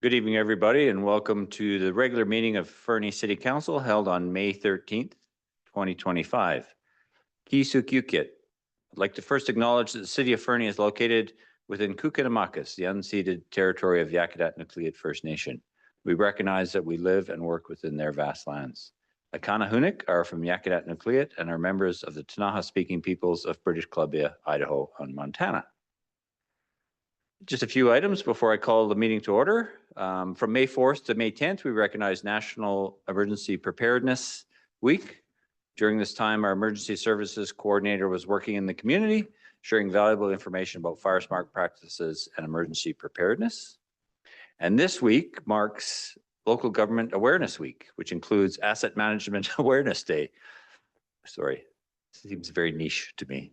Good evening, everybody, and welcome to the regular meeting of Fernie City Council held on May 13th, 2025. Kisukukit. I'd like to first acknowledge that the city of Fernie is located within Kukinamakis, the unceded territory of Yakutat Nucleate First Nation. We recognize that we live and work within their vast lands. The Kanahunik are from Yakutat Nucleate and are members of the Ktunaxa-speaking peoples of British Columbia, Idaho, and Montana. Just a few items before I call the meeting to order. From May 4th to May 10th, we recognize National Emergency Preparedness Week. During this time, our emergency services coordinator was working in the community, sharing valuable information about fire smart practices and emergency preparedness. And this week marks Local Government Awareness Week, which includes Asset Management Awareness Day. Sorry, seems very niche to me.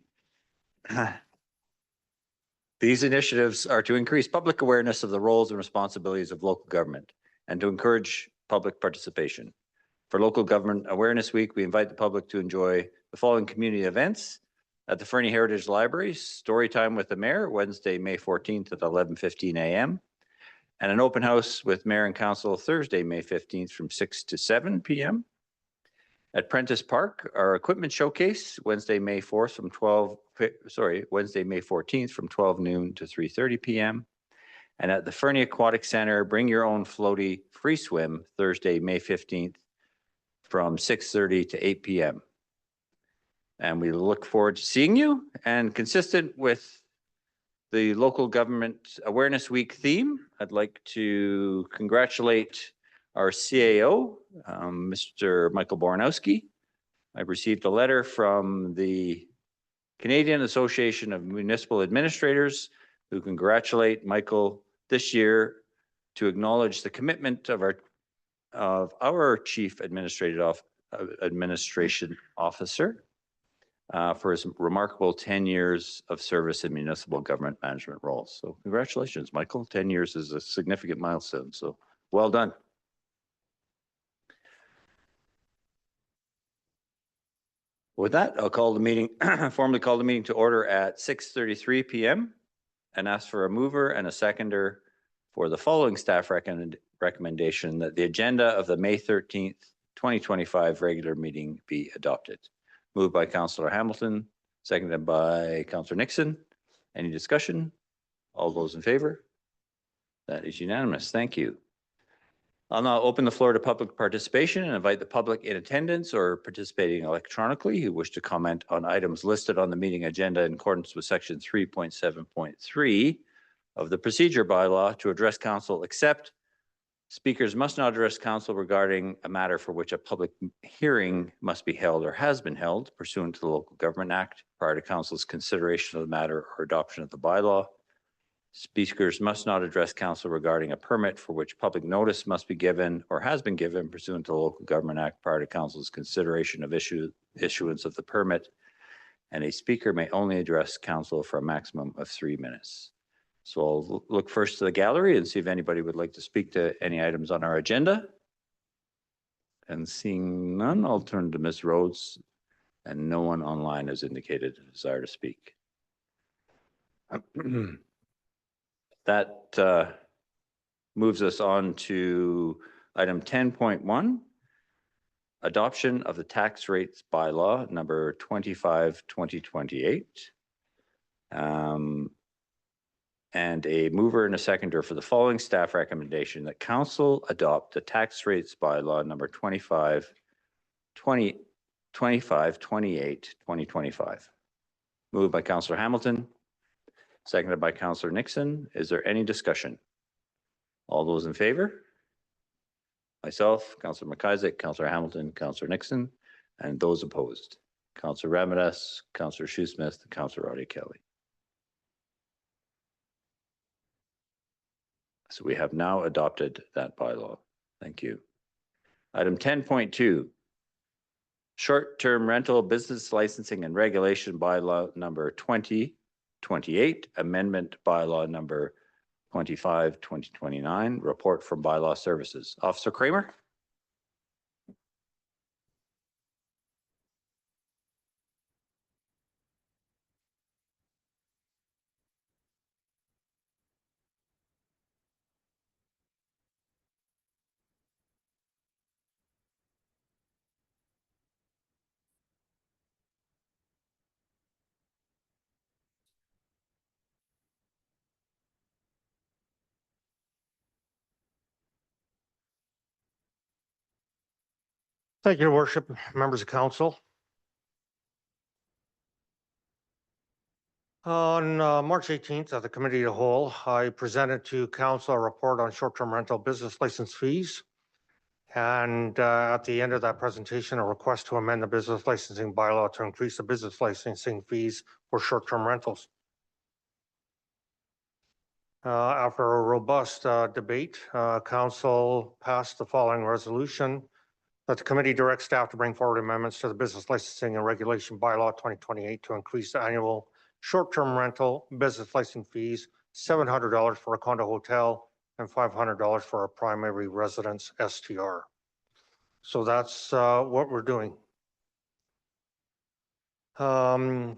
These initiatives are to increase public awareness of the roles and responsibilities of local government and to encourage public participation. For Local Government Awareness Week, we invite the public to enjoy the following community events at the Fernie Heritage Library: Story Time with the Mayor, Wednesday, May 14th at 11:15 a.m. and an open house with Mayor and Council Thursday, May 15th from 6 to 7 p.m. At Prentice Park, our equipment showcase, Wednesday, May 14th from 12 noon to 3:30 p.m. And at the Fernie Aquatic Center, bring your own floaty free swim, Thursday, May 15th from 6:30 to 8 p.m. And we look forward to seeing you. And consistent with the Local Government Awareness Week theme, I'd like to congratulate our CAO, Mr. Michael Boranowski. I received a letter from the Canadian Association of Municipal Administrators who congratulate Michael this year to acknowledge the commitment of our Chief Administration Officer for his remarkable 10 years of service in municipal government management roles. So congratulations, Michael. 10 years is a significant milestone, so well done. With that, I'll call the meeting, formally call the meeting to order at 6:33 p.m. and ask for a mover and a seconder for the following staff recommendation that the agenda of the May 13th, 2025 regular meeting be adopted. Moved by Councillor Hamilton, seconded by Councillor Nixon. Any discussion? All those in favor? That is unanimous. Thank you. I'll now open the floor to public participation and invite the public in attendance or participating electronically who wish to comment on items listed on the meeting agenda in accordance with section 3.7.3 of the procedure bylaw to address council, except speakers must not address council regarding a matter for which a public hearing must be held or has been held pursuant to the Local Government Act prior to council's consideration of the matter or adoption of the bylaw. Speakers must not address council regarding a permit for which public notice must be given or has been given pursuant to the Local Government Act prior to council's consideration of issuance of the permit. And a speaker may only address council for a maximum of 3 minutes. So I'll look first to the gallery and see if anybody would like to speak to any items on our agenda. And seeing none, I'll turn to Ms. Rhodes, and no one online has indicated a desire to speak. That moves us on to item 10.1, adoption of the tax rates bylaw number 25/2028. And a mover and a seconder for the following staff recommendation that council adopt the tax rates bylaw number 25/28/2025. Moved by Councillor Hamilton, seconded by Councillor Nixon. Is there any discussion? All those in favor? Myself, Councillor McIsaac, Councillor Hamilton, Councillor Nixon, and those opposed. Councillor Ramirez, Councillor Shoesmith, and Councillor Roddy Kelly. So we have now adopted that bylaw. Thank you. Item 10.2, short-term rental business licensing and regulation bylaw number 2028, amendment bylaw number 25/2029, report from bylaw services. Officer Kramer. Thank you, Your Worship, members of council. On March 18th at the Committee of the Whole, I presented to council a report on short-term rental business license fees. And at the end of that presentation, a request to amend the business licensing bylaw to increase the business licensing fees for short-term rentals. After a robust debate, council passed the following resolution: that the committee directs staff to bring forward amendments to the business licensing and regulation bylaw 2028 to increase the annual short-term rental business license fees $700 for a condo hotel and $500 for a primary residence STR. So that's what we're doing. In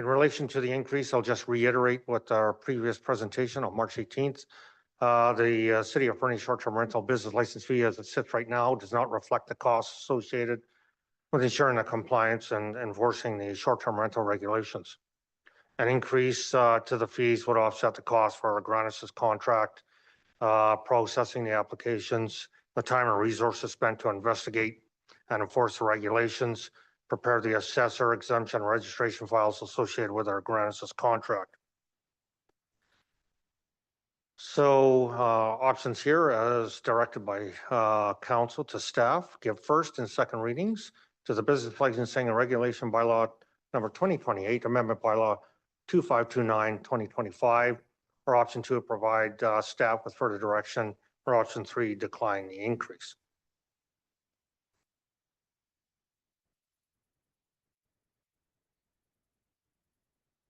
relation to the increase, I'll just reiterate what our previous presentation on March 18th. The City of Fernie short-term rental business license fee as it sits right now does not reflect the costs associated with ensuring the compliance and enforcing the short-term rental regulations. An increase to the fees would offset the cost for our Granis's contract, processing the applications, the time and resources spent to investigate and enforce the regulations, prepare the assessor exemption registration files associated with our Granis's contract. So options here as directed by council to staff, give first and second readings to the business licensing and regulation bylaw number 2028, amendment bylaw 2529-2025, or option two, provide staff with further direction, or option three, decline the increase.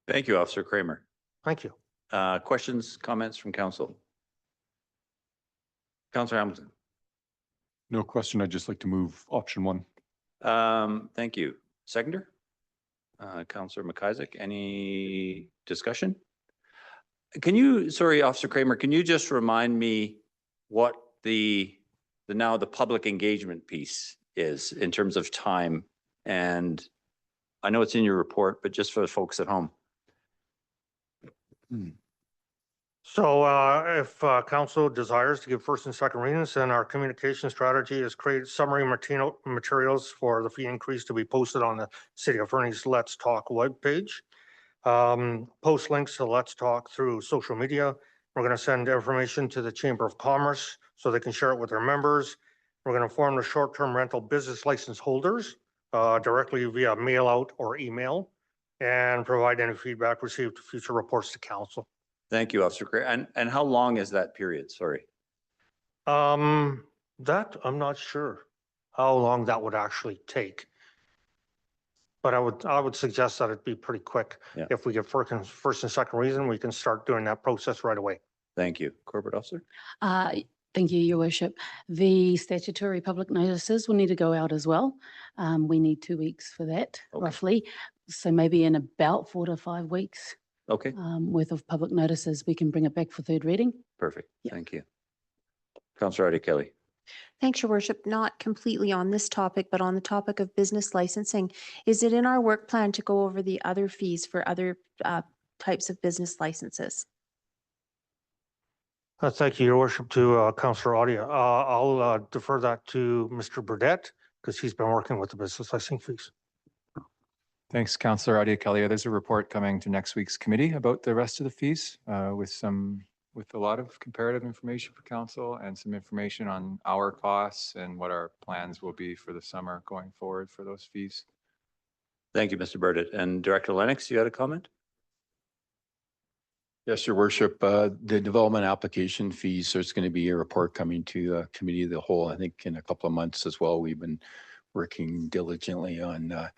Thank you, Officer Kramer. Thank you. Questions, comments from council? Councillor Hamilton. No question. I'd just like to move option one. Thank you. Seconder? Councillor McIsaac, any discussion? Can you, sorry, Officer Kramer, can you just remind me what the public engagement piece is in terms of time? And I know it's in your report, but just for the folks at home. So if council desires to give first and second readings, then our communication strategy is create summary materials for the fee increase to be posted on the City of Fernie's Let's Talk webpage. Post links to Let's Talk through social media. We're going to send information to the Chamber of Commerce so they can share it with their members. We're going to inform the short-term rental business license holders directly via mail out or email, and provide any feedback received to future reports to council. Thank you, Officer Kramer. And how long is that period? Sorry. That I'm not sure how long that would actually take. But I would suggest that it'd be pretty quick. Yeah. If we get first and second reason, we can start doing that process right away. Thank you. Corporate Officer? Thank you, Your Worship. The statutory public notices will need to go out as well. We need 2 weeks for that, Okay. roughly. So maybe in about 4 to 5 weeks Okay, worth of public notices, we can bring it back for third reading. perfect. Yeah. Thank you. Councillor Adi Kelly. Thanks, Your Worship. Not completely on this topic, but on the topic of business licensing. Is it in our work plan to go over the other fees for other types of business licenses? Thank you, Your Worship, to Councillor Audia. I'll defer that to Mr. Burdette because he's been working with the business licensing fees. Thanks, Councillor Adia Kelly. There's a report coming to next week's committee about the rest of the fees with a lot of comparative information for council and some information on our costs and what our plans will be for the summer going forward for those fees. Thank you, Mr. Burdett. And Director Lennox, you had a comment? Yes, Your Worship. The development application fees, there's going to be a report coming to Committee of the Whole, I think in a couple of months as well. We've been working diligently on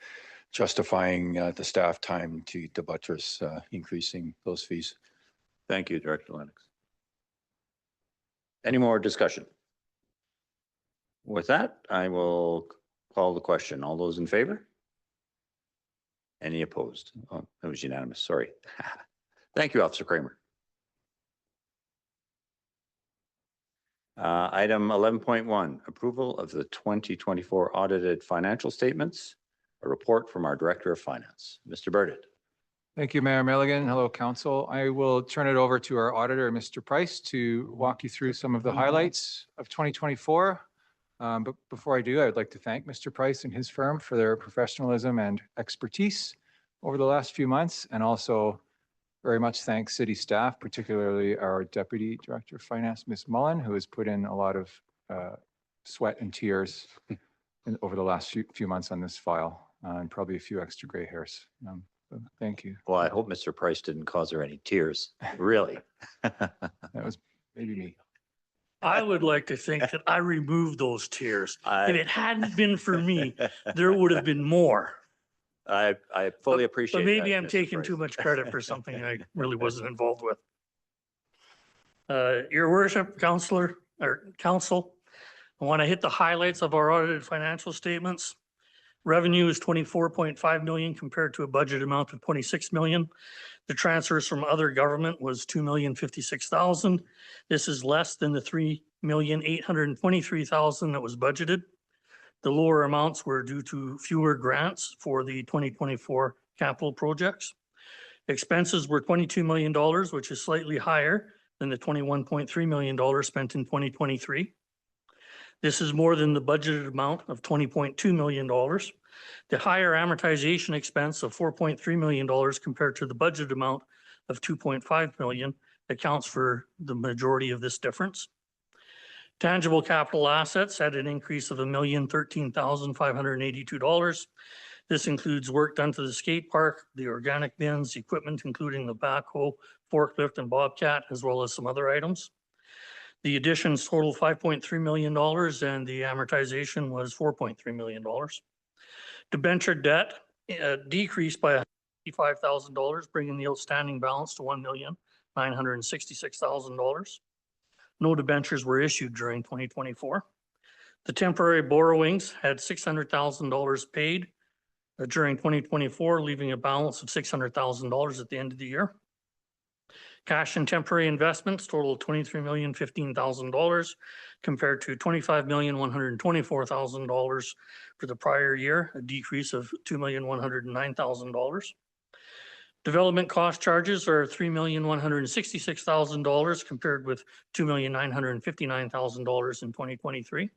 justifying the staff time to buttress increasing those fees. Thank you, Director Lennox. Any more discussion? With that, I will call the question. All those in favor? Any opposed? Oh, that was unanimous. Sorry. Thank you, Officer Kramer. Item 11.1, approval of the 2024 audited financial statements. A report from our Director of Finance, Mr. Burdett. Thank you, Mayor Milligan. Hello, Council. I will turn it over to our auditor, Mr. Price, to walk you through some of the highlights of 2024. But before I do, I would like to thank Mr. Price and his firm for their professionalism and expertise over the last few months, and also very much thank city staff, particularly our Deputy Director of Finance, Ms. Mullen, who has put in a lot of sweat and tears over the last few months on this file, and probably a few extra gray hairs. So thank you. Well, I hope Mr. Price didn't cause her any tears, really. That was maybe me. I would like to think that I removed those tears. If I, it hadn't been for me, there would have been more. I fully appreciate But that. maybe I'm Mr. taking Price. too much credit for something I really wasn't involved with. Your worship, counselor, or council, I want to hit the highlights of our audited financial statements. Revenue is 24.5 million compared to a budget amount of 26 million. The transfers from other government was 2,056,000. This is less than the 3,823,000 that was budgeted. The lower amounts were due to fewer grants for the 2024 capital projects. Expenses were $22 million, which is slightly higher than the $21.3 million spent in 2023. This is more than the budgeted amount of $20.2 million. The higher amortization expense of $4.3 million compared to the budget amount of $2.5 million accounts for the majority of this difference. Tangible capital assets had an increase of $1,013,582. This includes work done to the skate park, the organic bins, equipment including the backhoe, forklift, and bobcat, as well as some other items. The additions total $5.3 million and the amortization was $4.3 million. Debenture debt decreased by $55,000, bringing the outstanding balance to $1,966,000. No debentures were issued during 2024. The temporary borrowings had $600,000 paid during 2024, leaving a balance of $600,000 at the end of the year. Cash and temporary investments totaled $23,015,000 compared to $25,124,000 for the prior year, a decrease of $2,109,000. Development cost charges are $3,166,000 compared with $2,959,000 in 2023.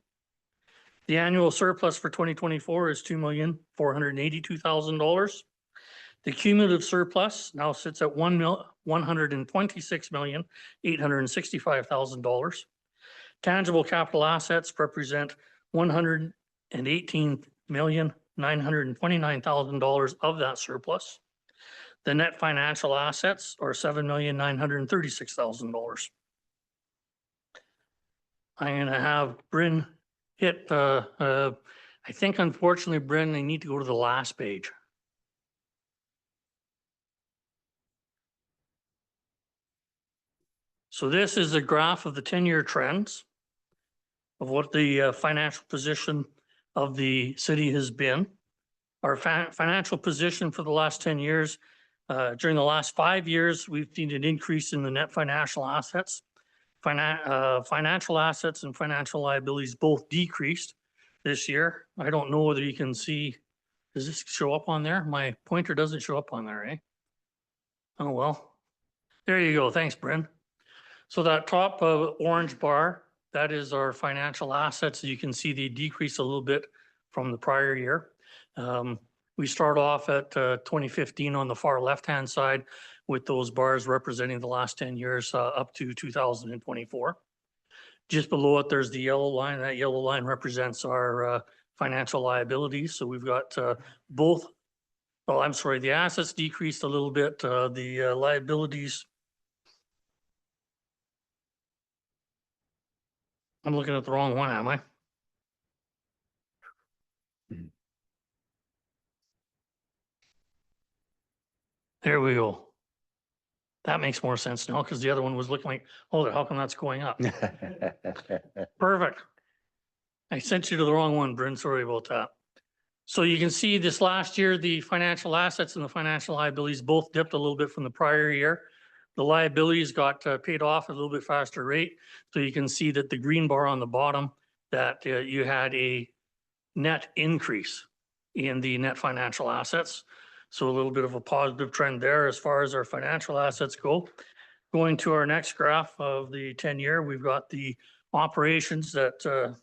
The annual surplus for 2024 is $2,482,000. The cumulative surplus now sits at $126,865,000. Tangible capital assets represent $118,929,000 of that surplus. The net financial assets are $7,936,000. I'm going to have Bryn hit, I think unfortunately, Bryn, they need to go to the last page. So this is a graph of the 10-year trends of what the financial position of the city has been. Our financial position for the last 10 years, during the last 5 years, we've seen an increase in the net financial assets. Financial assets and financial liabilities both decreased this year. I don't know whether you can see, does this show up on there? My pointer doesn't show up on there, eh? Oh, well, there you go. Thanks, Bryn. So that top orange bar, that is our financial assets. You can see they decrease a little bit from the prior year. We start off at 2015 on the far left-hand side with those bars representing the last 10 years up to 2024. Just below it, there's the yellow line. That yellow line represents our financial liabilities. So we've got both, well, I'm sorry, the assets decreased a little bit. The liabilities, I'm looking at the wrong one, am I? There we go. That makes more sense now because the other one was looking like, hold it, how come that's going up? Perfect. I sent you to the wrong one, Bryn. Sorry about that. So you can see this last year, the financial assets and the financial liabilities both dipped a little bit from the prior year. The liabilities got paid off at a little bit faster rate. So you can see that the green bar on the bottom, that you had a net increase in the net financial assets. So a little bit of a positive trend there as far as our financial assets go. Going to our next graph of the 10-year, we've got the operations that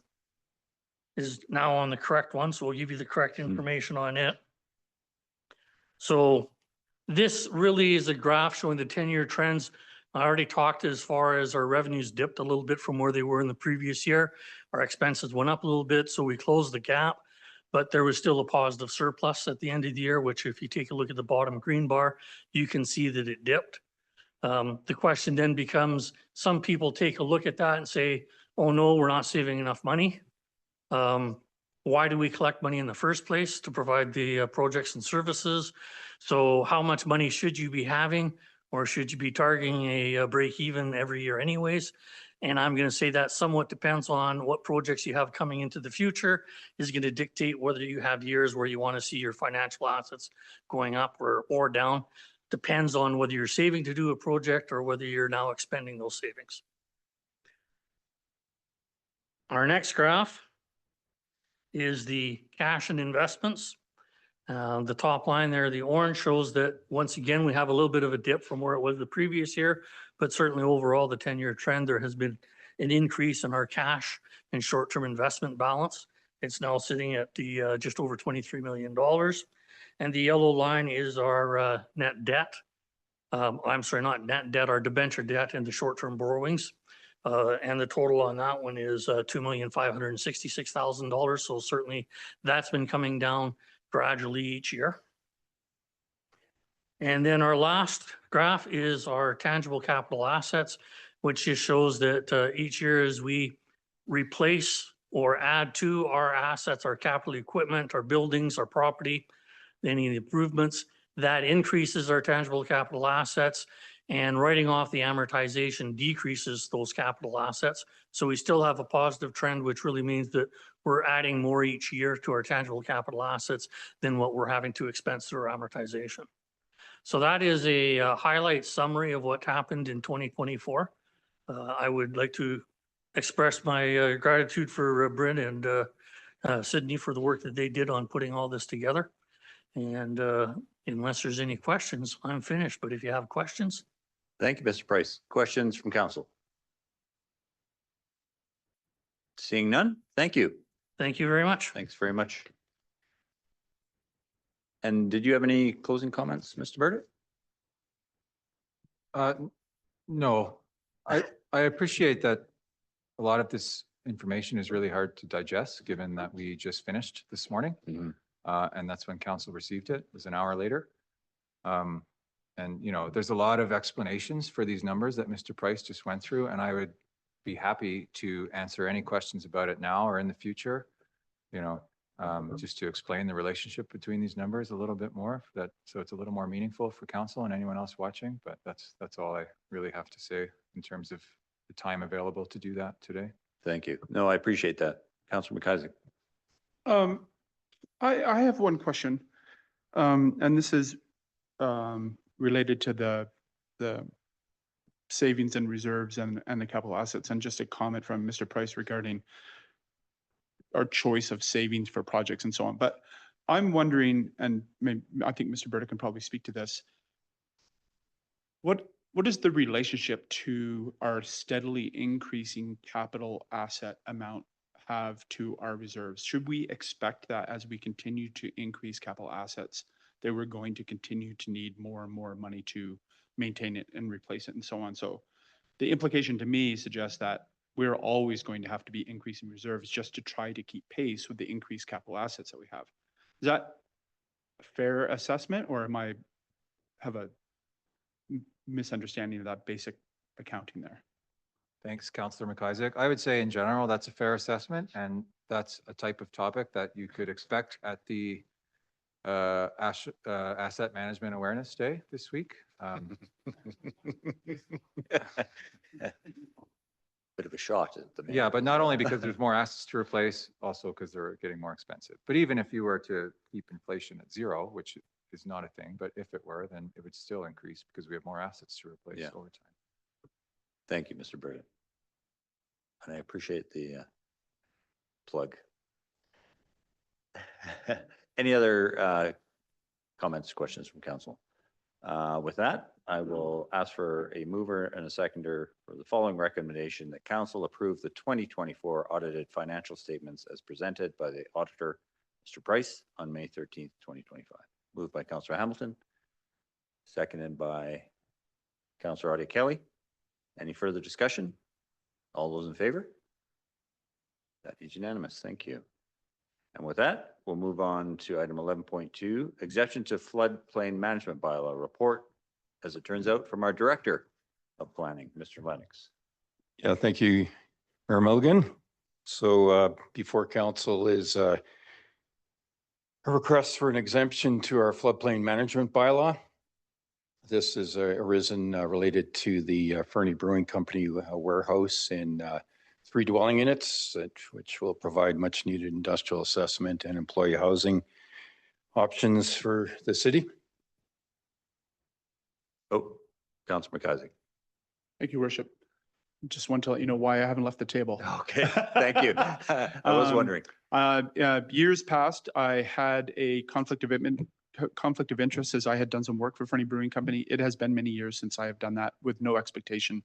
is now on the correct one, so we'll give you the correct information on it. So this really is a graph showing the 10-year trends. I already talked as far as our revenues dipped a little bit from where they were in the previous year. Our expenses went up a little bit, so we closed the gap, but there was still a positive surplus at the end of the year, which if you take a look at the bottom green bar, you can see that it dipped. The question then becomes, some people take a look at that and say, oh no, we're not saving enough money. Why do we collect money in the first place? To provide the projects and services. So how much money should you be having, or should you be targeting a break even every year anyways? And I'm going to say that somewhat depends on what projects you have coming into the future is going to dictate whether you have years where you want to see your financial assets going up or down. Depends on whether you're saving to do a project or whether you're now expending those savings. Our next graph is the cash and investments. The top line there, the orange, shows that once again, we have a little bit of a dip from where it was the previous year, but certainly overall the 10-year trend, there has been an increase in our cash and short-term investment balance. It's now sitting at the just over $23 million. And the yellow line is our net debt. I'm sorry, not net debt, our debenture debt and the short-term borrowings. And the total on that one is $2,566,000. So certainly that's been coming down gradually each year. And then our last graph is our tangible capital assets, which just shows that each year as we replace or add to our assets, our capital equipment, our buildings, our property, any improvements, that increases our tangible capital assets, and writing off the amortization decreases those capital assets. So we still have a positive trend, which really means that we're adding more each year to our tangible capital assets than what we're having to expense through our amortization. So that is a highlight summary of what happened in 2024. I would like to express my gratitude for Bryn and Sydney for the work that they did on putting all this together. And unless there's any questions, I'm finished. But if you have questions. Thank you, Mr. Price. Questions from council? Seeing none, thank you. Thank you very much. Thanks very much. And did you have any closing comments, Mr. Burdett? No, I appreciate that a lot of this information is really hard to digest, given that we just finished this morning. And that's when council received it. It was an hour later. And, you know, there's a lot of explanations for these numbers that Mr. Price just went through, and I would be happy to answer any questions about it now or in the future, you know, just to explain the relationship between these numbers a little bit more, so it's a little more meaningful for council and anyone else watching. But that's all I really have to say in terms of the time available to do that today. Thank you. No, I appreciate that. Councilor McIsaac. I have one question, and this is related to the savings and reserves and the capital assets, and just a comment from Mr. Price regarding our choice of savings for projects and so on. But I'm wondering, and maybe, I think Mr. Burdick can probably speak to this, what is the relationship to our steadily increasing capital asset amount have to our reserves? Should we expect that as we continue to increase capital assets, that we're going to continue to need more and more money to maintain it and replace it and so on? So the implication to me suggests that we're always going to have to be increasing reserves just to try to keep pace with the increased capital assets that we have. Is that a fair assessment, or am I have a misunderstanding of that basic accounting there? Thanks, Councillor McIsaac. I would say in general, that's a fair assessment, and that's a type of topic that you could expect at the Asset Management Awareness Day this week. Bit of a shot at the man. Yeah, but not only because there's more assets to replace, also because they're getting more expensive. But even if you were to keep inflation at zero, which is not a thing, but if it were, then it would still increase because we have more assets to replace over time. Thank you, Mr. Burdett. And I appreciate the plug. Any other comments, questions from council? With that, I will ask for a mover and a seconder for the following recommendation that council approve the 2024 audited financial statements as presented by the auditor, Mr. Price, on May 13th, 2025. Moved by Councillor Hamilton, seconded by Councillor Audie Kelly. Any further discussion? All those in favor? That is unanimous. Thank you. And with that, we'll move on to item 11.2, exemption to floodplain management bylaw report, as it turns out, from our Director of Planning, Mr. Lennox. Yeah, thank you, Mayor Milligan. So before council is a request for an exemption to our floodplain management bylaw. This is arisen related to the Fernie Brewing Company warehouse and 3 dwelling units, which will provide much needed industrial assessment and employee housing options for the city. Oh, Councillor McIsaac. Thank you, Worship. Just want to let you know why I haven't left the table. Okay, thank you. I was wondering. Years past, I had a conflict of interest as I had done some work for Fernie Brewing Company. It has been many years since I have done that with no expectation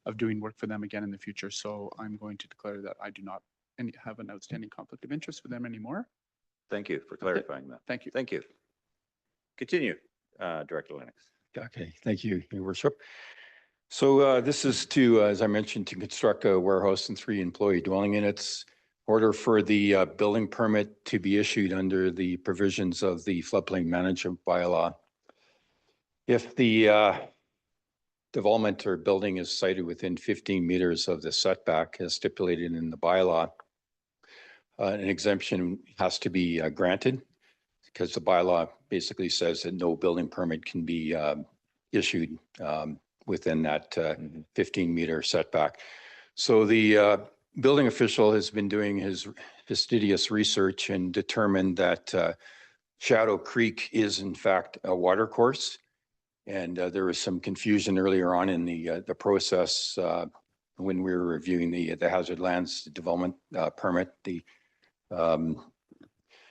of doing work for them again in the future. So I'm going to declare that I do not have an outstanding conflict of interest with them anymore. Thank you for clarifying that. Thank you. Thank you. Continue, Director Lennox. Okay, thank you, Your Worship. So this is to, as I mentioned, to construct a warehouse and 3 employee dwelling units. Order for the building permit to be issued under the provisions of the floodplain management bylaw. If the development or building is sited within 15 meters of the setback as stipulated in the bylaw, an exemption has to be granted because the bylaw basically says that no building permit can be issued within that 15-meter setback. So the building official has been doing his fastidious research and determined that Shadow Creek is in fact a water course. And there was some confusion earlier on in the process when we were reviewing the hazard lands development permit. The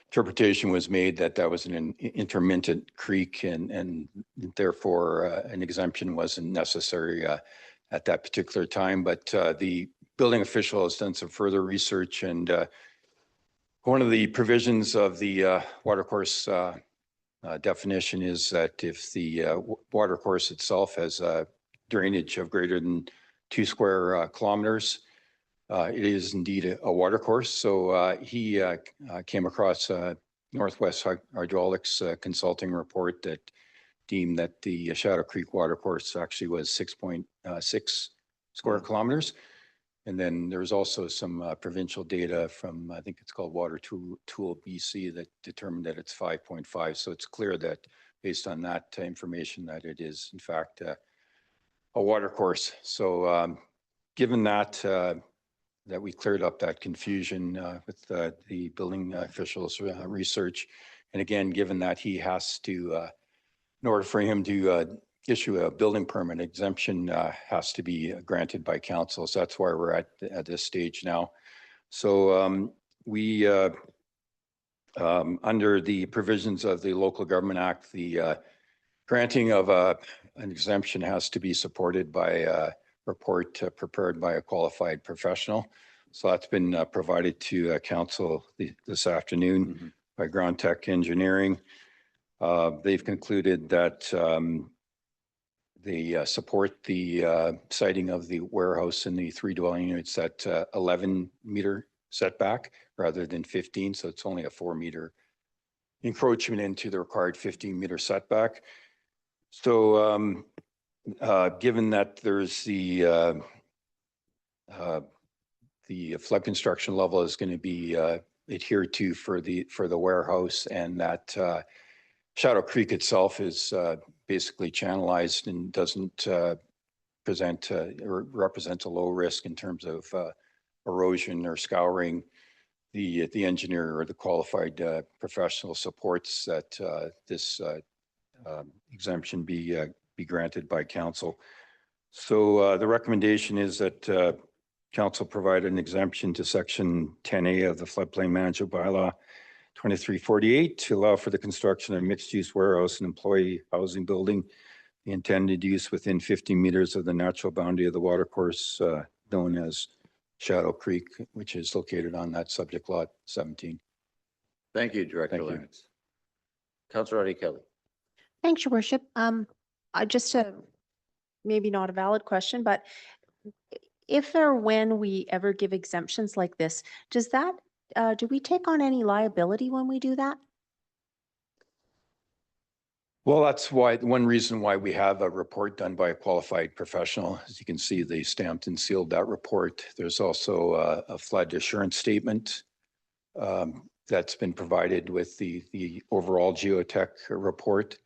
interpretation was made that that was an intermittent creek and therefore an exemption wasn't necessary at that particular time. But the building official has done some further research, and one of the provisions of the watercourse definition is that if the watercourse itself has a drainage of greater than 2 square kilometers, it is indeed a watercourse. So he came across Northwest Hydraulics consulting report that deemed that the Shadow Creek watercourse actually was 6.6 square kilometers. And then there's also some provincial data from, I think it's called Water Tool BC, that determined that it's 5.5. So it's clear that based on that information that it is in fact a water course. So given that, that we cleared up that confusion with the building officials' research. And again, given that he has to, in order for him to issue a building permit, exemption has to be granted by council. So that's why we're at this stage now. So we, under the provisions of the Local Government Act, the granting of an exemption has to be supported by a report prepared by a qualified professional. So that's been provided to council this afternoon by Ground Tech Engineering. They've concluded that they support the siting of the warehouse and the 3 dwelling units at 11-meter setback rather than 15. So it's only a 4-meter encroachment into the required 15-meter setback. So given that there's the flood construction level is going to be adhered to for the warehouse, and that Shadow Creek itself is basically channelized and doesn't present or represent a low risk in terms of erosion or scouring, the engineer or the qualified professional supports that this exemption be granted by council. So the recommendation is that council provide an exemption to section 10A of the floodplain management bylaw 2348 to allow for the construction of mixed-use warehouse and employee housing building the intended use within 50 meters of the natural boundary of the watercourse known as Shadow Creek, which is located on that subject lot 17. Thank you, Director Thank you. Lennox. Councillor Audie Kelly. Thanks, your worship. I just, maybe not a valid question, but if or when we ever give exemptions like this, does that, do we take on any liability when we do that? Well, that's why, one reason why we have a report done by a qualified professional. As you can see, they stamped and sealed that report. There's also a flood assurance statement that's been provided with the overall geotech report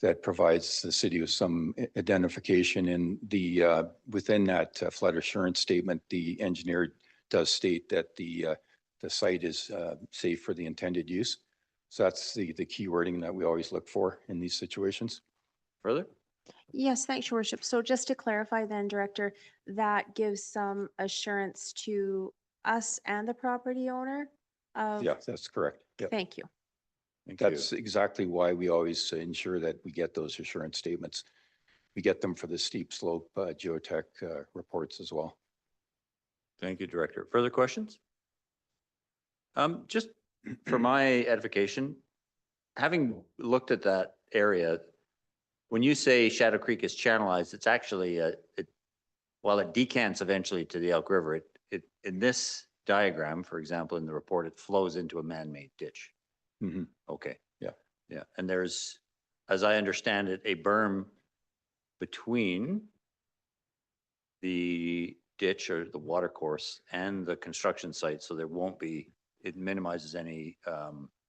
that provides the city with some identification. And the within that flood assurance statement, the engineer does state that the site is safe for the intended use. So that's the key wording that we always look for in these situations. Further? Yes, thanks, your worship. So just to clarify then, Director, that gives some assurance to us and the property owner of. Yeah, that's correct. Yeah. Thank you. Thank you. That's exactly why we always ensure that we get those assurance statements. We get them for the steep slope geotech reports as well. Thank you, Director. Further questions? Just for my edification, having looked at that area, when you say Shadow Creek is channelized, it's actually while it decants eventually to the Elk River, it in this diagram, for example, in the report, it flows into a man-made ditch. Mhm. Okay. Yeah. Yeah. And there's, as I understand it, a berm between the ditch or the water course and the construction site. So there won't be, it minimizes any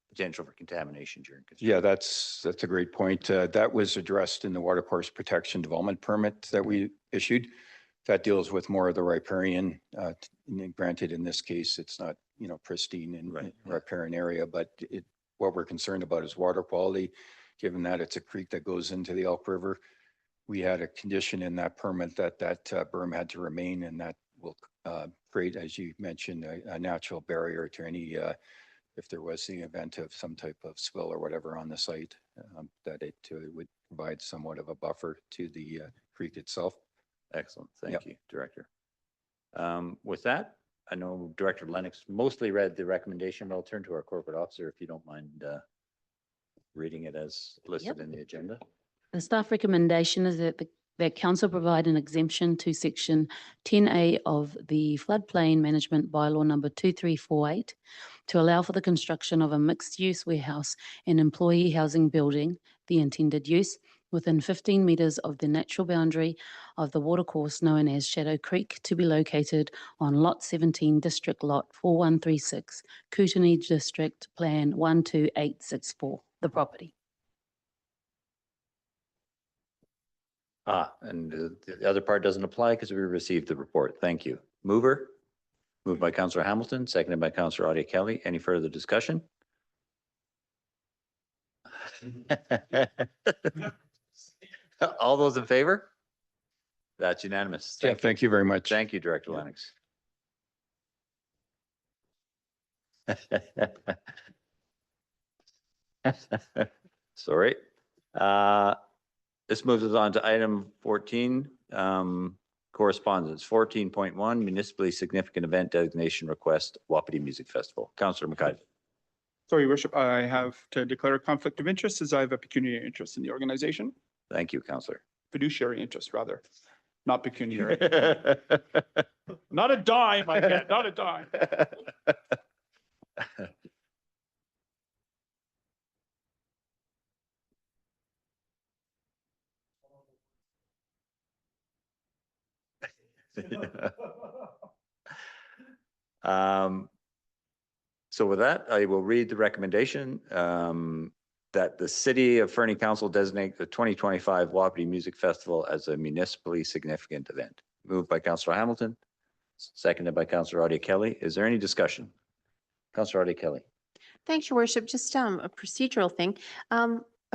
potential for contamination during construction. Yeah, that's a great point. That was addressed in the watercourse protection development permit that we issued. That deals with more of the riparian. Granted, in this case, it's not, you know, pristine and Right. riparian area, but what we're concerned about is water quality. Given that it's a creek that goes into the Elk River, we had a condition in that permit that berm had to remain, and that will create, as you mentioned, a natural barrier to any if there was the event of some type of spill or whatever on the site, that it would provide somewhat of a buffer to the creek itself. Excellent. Thank Yep. you, Director. With that, I know Director Lennox mostly read the recommendation, but I'll turn to our corporate officer if you don't mind reading it as listed in the agenda. The staff recommendation is that council provide an exemption to section 10A of the floodplain management bylaw number 2348 to allow for the construction of a mixed-use warehouse and employee housing building, the intended use, within 15 meters of the natural boundary of the watercourse known as Shadow Creek, to be located on Lot 17, District Lot 4136, Kootenai District Plan 12864, the property. And the other part doesn't apply because we received the report. Thank you. Mover, moved by Councillor Hamilton, seconded by Councillor Audie Kelly. Any further discussion? All those in favor? That's unanimous. Yeah, thank you very much. Thank you, Director Yeah. Lennox. Sorry. This moves us on to item 14, correspondence. 14.1, municipally significant event designation request, Wapiti Music Festival. Councillor McKay. Sorry, Your Worship, I have to declare a conflict of interest as I have a pecuniary interest in the organization, Thank you, Councillor. fiduciary interest rather, not pecuniary. Not a dime, I get, not a dime. So with that, I will read the recommendation that the City of Fernie Council designate the 2025 Wapiti Music Festival as a municipally significant event. Moved by Councillor Hamilton, seconded by Councillor Audie Kelly. Is there any discussion? Councillor Audie Kelly. Thanks, your worship. Just a procedural thing.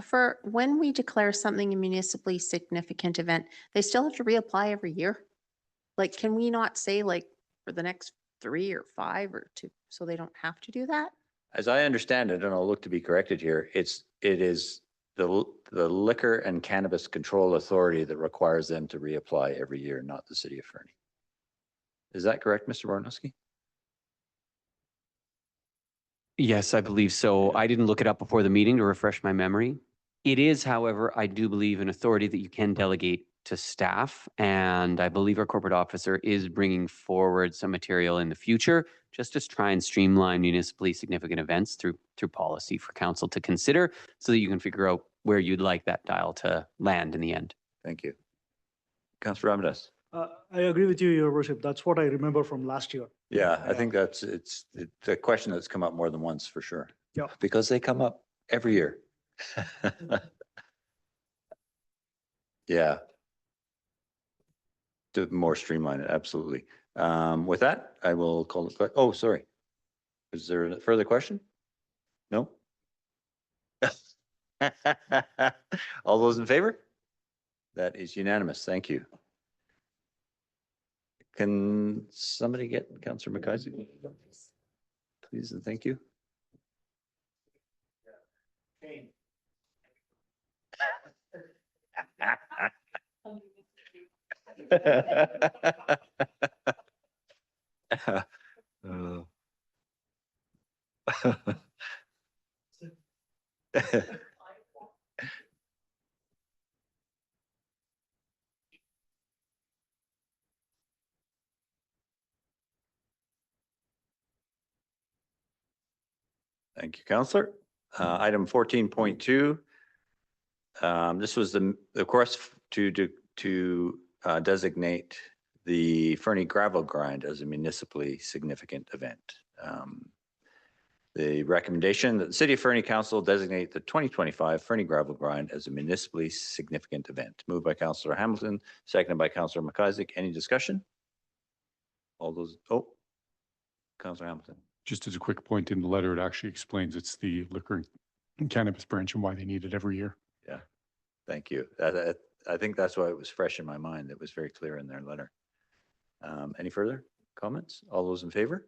For when we declare something a municipally significant event, they still have to reapply every year? Like, can we not say like for the next 3 or 5 or 2, so they don't have to do that? As I understand it, and I'll look to be corrected here, it is the Liquor and Cannabis Control Authority that requires them to reapply every year, not the city of Fernie. Is that correct, Mr. Bornowski? Yes, I believe so. I didn't look it up before the meeting to refresh my memory. It is, however, I do believe an authority that you can delegate to staff. And I believe our corporate officer is bringing forward some material in the future, just to try and streamline municipally significant events through policy for council to consider, so that you can figure out where you'd like that dial to land in the end. Thank you. Councillor Ramirez. I agree with you, Your Worship. That's what I remember from last year. Yeah, I think it's a question that's come up more than once for sure. Yeah. Because they come up every year. Yeah. To more streamline it, absolutely. With that, I will call it, oh, sorry. Is there a further question? No? All those in favor? That is unanimous. Thank you. Can somebody get Councillor McIsaac? Please and thank you. Thank you, Councillor. Item 14.2. This was of course, to designate the Fernie gravel grind as a municipally significant event. The recommendation that the City of Fernie Council designate the 2025 Fernie gravel grind as a municipally significant event. Moved by Councillor Hamilton, seconded by Councillor McIsaac. Any discussion? All those, Councillor Hamilton. Just as a quick point in the letter, it actually explains it's the liquor and cannabis branch and why they need it every year. Yeah, thank you. I think that's why it was fresh in my mind. It was very clear in their letter. Any further comments? All those in favor?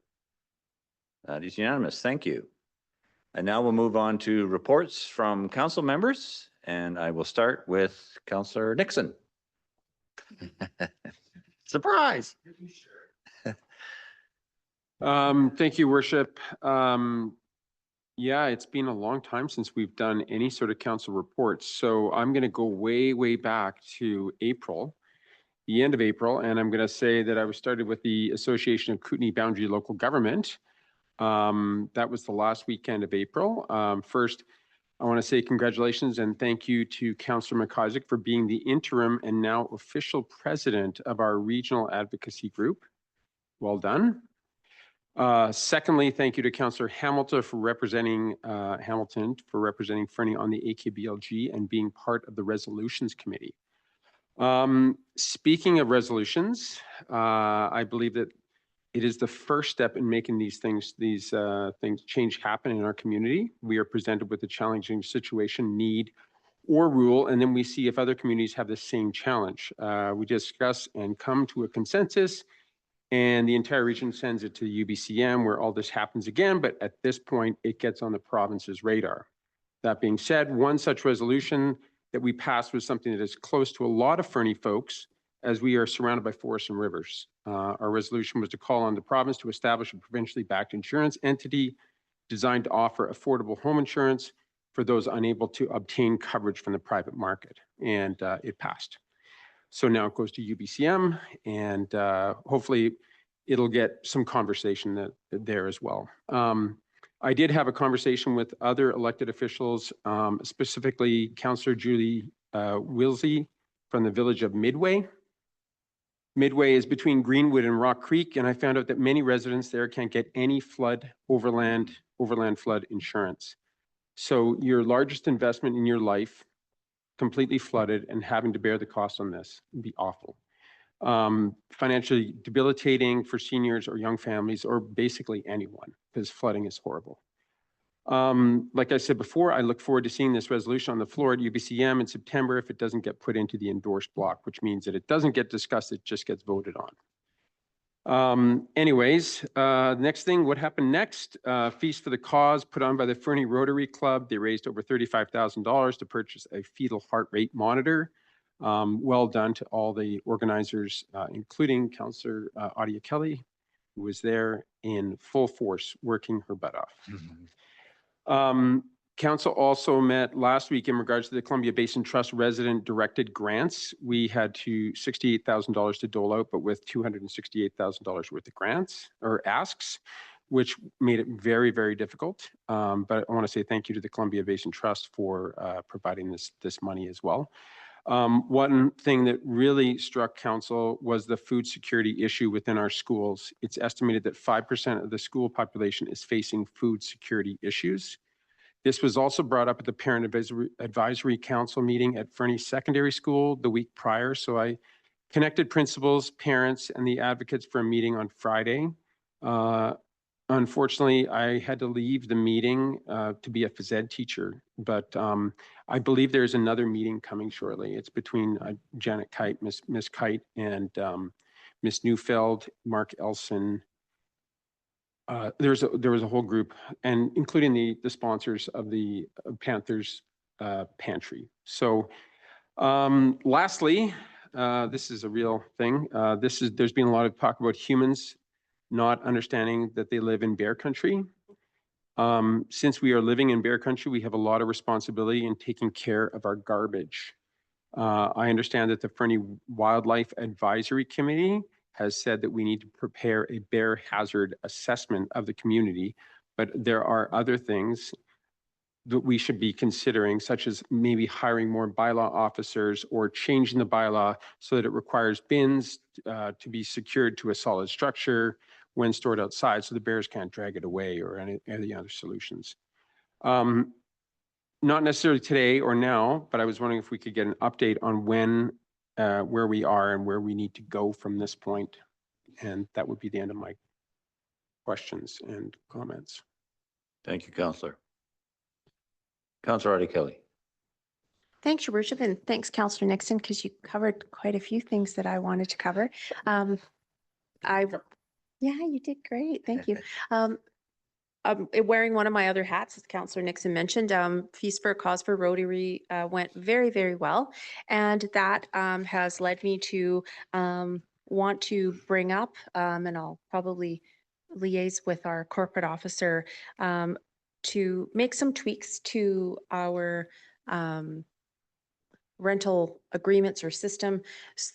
That is unanimous. Thank you. And now we'll move on to reports from council members, and I will start with Councillor Nixon. Surprise. Thank you, Worship. Yeah, it's been a long time since we've done any sort of council reports. So I'm going to go way, way back to April, the end of April. And I'm going to say that I was started with the Association of Kootenay Boundary Local Government. That was the last weekend of April. First, I want to say congratulations and thank you to Councillor McIsaac for being the interim and now official president of our regional advocacy group. Well done. Secondly, thank you to Councillor Hamilton for representing Fernie on the AKBLG and being part of the resolutions committee. Speaking of resolutions, I believe that it is the first step in making these things change happen in our community. We are presented with a challenging situation, need, or rule, and then we see if other communities have the same challenge. We discuss and come to a consensus, and the entire region sends it to the UBCM where all this happens again, but at this point, it gets on the province's radar. That being said, one such resolution that we passed was something that is close to a lot of Fernie folks, as we are surrounded by forests and rivers. Our resolution was to call on the province to establish a provincially backed insurance entity designed to offer affordable home insurance for those unable to obtain coverage from the private market. And it passed. So now it goes to UBCM, and hopefully it'll get some conversation there as well. I did have a conversation with other elected officials, specifically Councillor Julie Wilsey from the village of Midway. Midway is between Greenwood and Rock Creek, and I found out that many residents there can't get any overland flood insurance. So your largest investment in your life completely flooded and having to bear the cost on this would be awful. Financially debilitating for seniors or young families or basically anyone, because flooding is horrible. Like I said before, I look forward to seeing this resolution on the floor at UBCM in September if it doesn't get put into the endorsed block, which means that it doesn't get discussed, it just gets voted on. Anyways, next thing, what happened next? Feast for the Cause put on by the Fernie Rotary Club. They raised over $35,000 to purchase a fetal heart rate monitor. Well done to all the organizers, including Councillor Audia Kelly, who was there in full force, working her butt off. Council also met last week in regards to the Columbia Basin Trust resident directed grants. We had $68,000 to dole out, but with $268,000 worth of grants or asks, which made it very, very difficult. But I want to say thank you to the Columbia Basin Trust for providing this money as well. One thing that really struck council was the food security issue within our schools. It's estimated that 5% of the school population is facing food security issues. This was also brought up at the Parent Advisory Council meeting at Fernie Secondary School the week prior. So I connected principals, parents, and the advocates for a meeting on Friday. Unfortunately, I had to leave the meeting to be a phys ed teacher, but I believe there's another meeting coming shortly. It's between Janet Kite, Miss Kite, and Miss Neufeld, Mark Elson. There was a whole group, and including the sponsors of the Panthers Pantry. So lastly, this is a real thing. There's been a lot of talk about humans not understanding that they live in bear country. Since we are living in bear country, we have a lot of responsibility in taking care of our garbage. I understand that the Fernie Wildlife Advisory Committee has said that we need to prepare a bear hazard assessment of the community, but there are other things that we should be considering, such as maybe hiring more bylaw officers or changing the bylaw so that it requires bins to be secured to a solid structure when stored outside so the bears can't drag it away, or any other solutions. Not necessarily today or now, but I was wondering if we could get an update on where we are and where we need to go from this point. And that would be the end of my questions and comments. Thank you, Councillor. Councillor Audia Kelly. Thanks, Your Worship, and thanks, Councillor Nixon, because you covered quite a few things that I wanted to cover. Yeah, you did great. Thank you. Wearing one of my other hats, as Councillor Nixon mentioned, Feast for a Cause for Rotary went very, very well. And that has led me to want to bring up, and I'll probably liaise with our corporate officer to make some tweaks to our rental agreements or system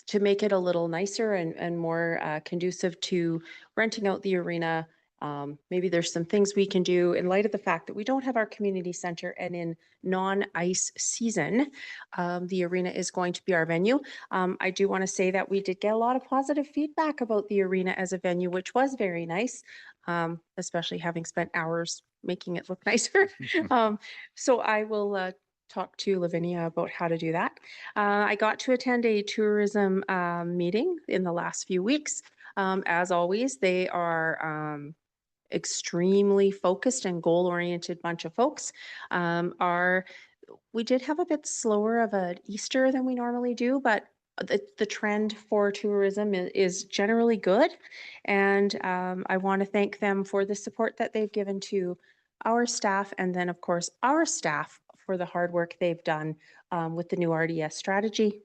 to make it a little nicer and more conducive to renting out the arena. Maybe there's some things we can do in light of the fact that we don't have our community center, and in non-ice season, the arena is going to be our venue. I do want to say that we did get a lot of positive feedback about the arena as a venue, which was very nice, especially having spent hours making it look nicer. So I will talk to Lavinia about how to do that. I got to attend a tourism meeting in the last few weeks. As always, they are extremely focused and goal-oriented bunch of folks. We did have a bit slower of an Easter than we normally do, but the trend for tourism is generally good. And I want to thank them for the support that they've given to our staff, and then of course our staff for the hard work they've done with the new RDS strategy.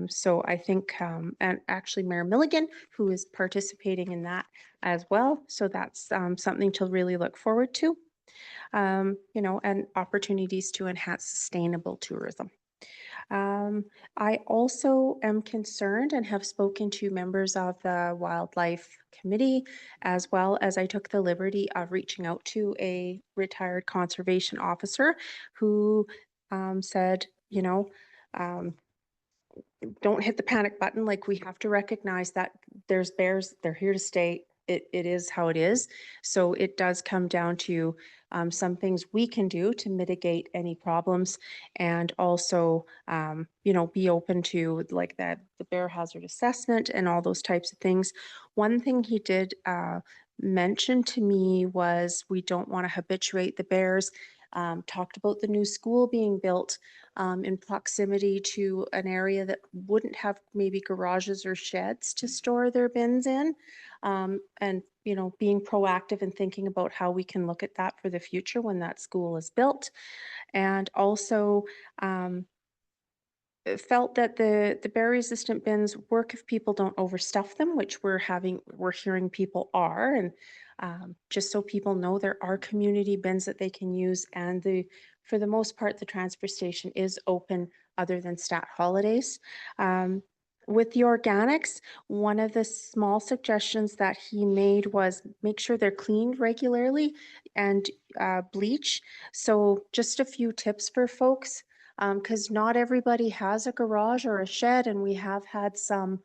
So I think, and actually Mayor Milligan, who is participating in that as well. So that's something to really look forward to, you know, and opportunities to enhance sustainable tourism. I also am concerned and have spoken to members of the Wildlife Committee, as well as I took the liberty of reaching out to a retired conservation officer who said, you know, don't hit the panic button. Like, we have to recognize that there's bears, they're here to stay. It is how it is. So it does come down to some things we can do to mitigate any problems, and also, you know, be open to like the bear hazard assessment and all those types of things. One thing he did mention to me was we don't want to habituate the bears. Talked about the new school being built. in proximity to an area that wouldn't have maybe garages or sheds to store their bins in. And, you know, being proactive and thinking about how we can look at that for the future when that school is built. And also, felt that the bear resistant bins work if people don't overstuff them, which we're hearing people are. And just so people know, there are community bins that they can use, and for the most part, the transfer station is open other than stat holidays. With the organics, one of the small suggestions that he made was make sure they're cleaned regularly and bleach. So just a few tips for folks, because not everybody has a garage or a shed, and we have had some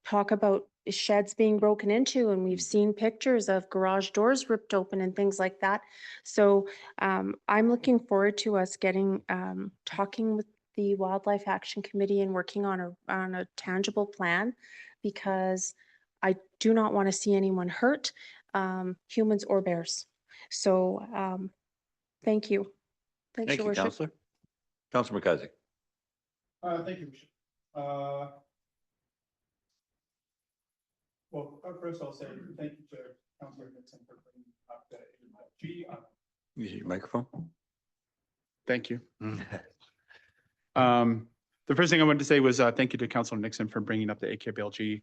talk about sheds being broken into, and we've seen pictures of garage doors ripped open and things like that. So I'm looking forward to us talking with the Wildlife Action Committee and working on a tangible plan, because I do not want to see anyone hurt, humans or bears. So thank you. Thanks, Thank Your you, Worship. Councillor. Councillor McIsaac. Thank you, Bishop. Well, first I'll say thank you to Councillor Nixon for bringing up the G. Use your microphone. Thank you. The first thing I wanted to say was thank you to Councillor Nixon for bringing up the AKBLG.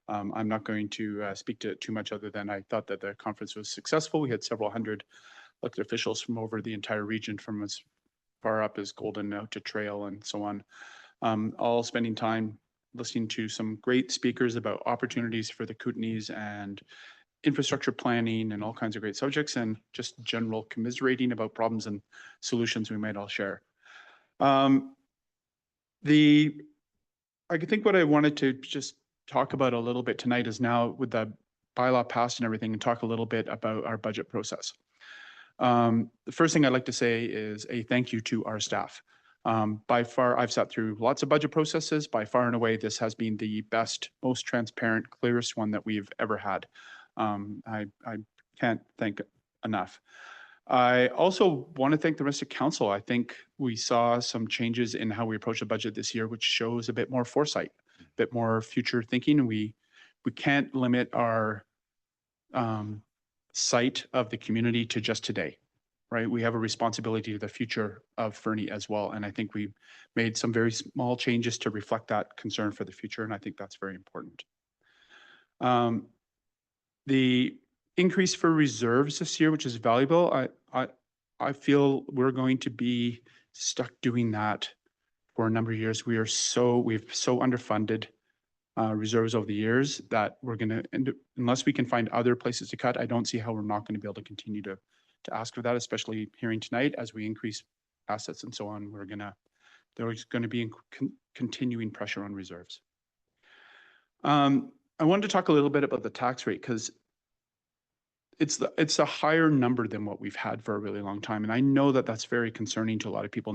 I'm not going to speak to it too much other than I thought that the conference was successful. We had several hundred elected officials from over the entire region, from as far up as Golden out to Trail and so on, all spending time listening to some great speakers about opportunities for the Kootenays and infrastructure planning and all kinds of great subjects, and just general commiserating about problems and solutions we might all share. I think what I wanted to just talk about a little bit tonight is, now with the bylaw passed and everything, and talk a little bit about our budget process. The first thing I'd like to say is a thank you to our staff. By far, I've sat through lots of budget processes. By far and away, this has been the best, most transparent, clearest one that we've ever had. I can't thank enough. I also want to thank the rest of council. I think we saw some changes in how we approach the budget this year, which shows a bit more foresight, a bit more future thinking. We can't limit our sight of the community to just today, right? We have a responsibility to the future of Fernie as well. And I think we made some very small changes to reflect that concern for the future. And I think that's very important. The increase for reserves this year, which is valuable, I feel we're going to be stuck doing that for a number of years. We've so underfunded reserves over the years that we're going to, unless we can find other places to cut, I don't see how we're not going to be able to continue to ask for that, especially hearing tonight as we increase assets and so on. There's going to be continuing pressure on reserves. I wanted to talk a little bit about the tax rate, because it's a higher number than what we've had for a really long time. And I know that that's very concerning to a lot of people.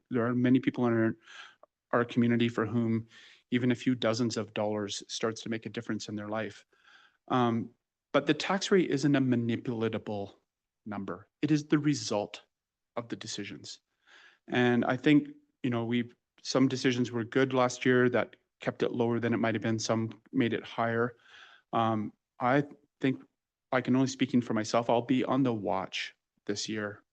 There are many people in our community for whom even a few dozens of dollars starts to make a difference in their life. But the tax rate isn't a manipulatable number. It is the result of the decisions. And I think, some decisions were good last year that kept it lower than it might have been. Some made it higher. I think, I can only speaking for myself, I'll be on the watch this year.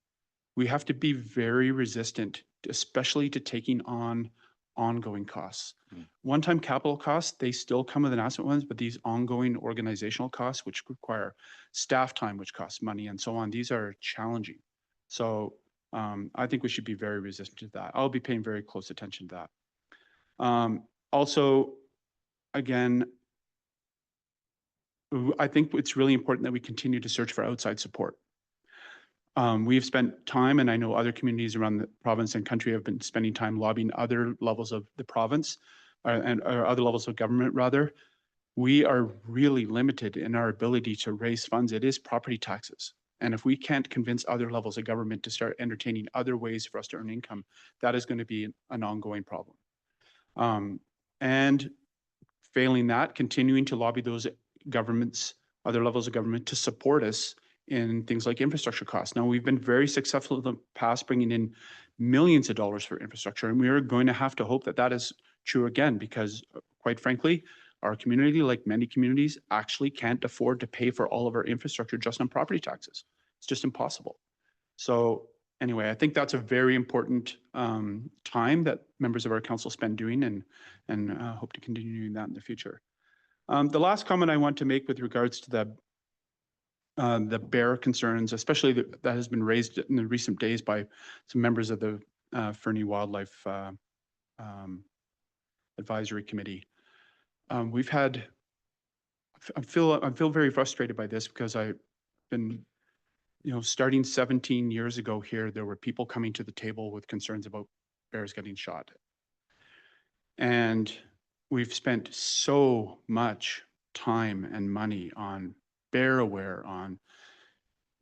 We have to be very resistant, especially to taking on ongoing costs. One-time capital costs, they still come with an asset ones, but these ongoing organizational costs, which require staff time, which costs money and so on, these are challenging. So I think we should be very resistant to that. I'll be paying very close attention to that. Also, again, I think it's really important that we continue to search for outside support. We've spent time, and I know other communities around the province and country have been spending time lobbying other levels of the province or other levels of government rather. We are really limited in our ability to raise funds. It is property taxes. And if we can't convince other levels of government to start entertaining other ways for us to earn income, that is going to be an ongoing problem. And failing that, continuing to lobby those governments, other levels of government, to support us in things like infrastructure costs. Now, we've been very successful in the past bringing in millions of dollars for infrastructure, and we are going to have to hope that that is true again, because quite frankly, our community, like many communities, actually can't afford to pay for all of our infrastructure just on property taxes. It's just impossible. So anyway, I think that's a very important time that members of our council spend doing, and hope to continue doing that in the future. The last comment I want to make with regards to the bear concerns, especially that has been raised in the recent days by some members of the Fernie Wildlife Advisory Committee. We've had, I feel very frustrated by this, because I've been, starting 17 years ago here, there were people coming to the table with concerns about bears getting shot. And we've spent so much time and money on Bear Aware, on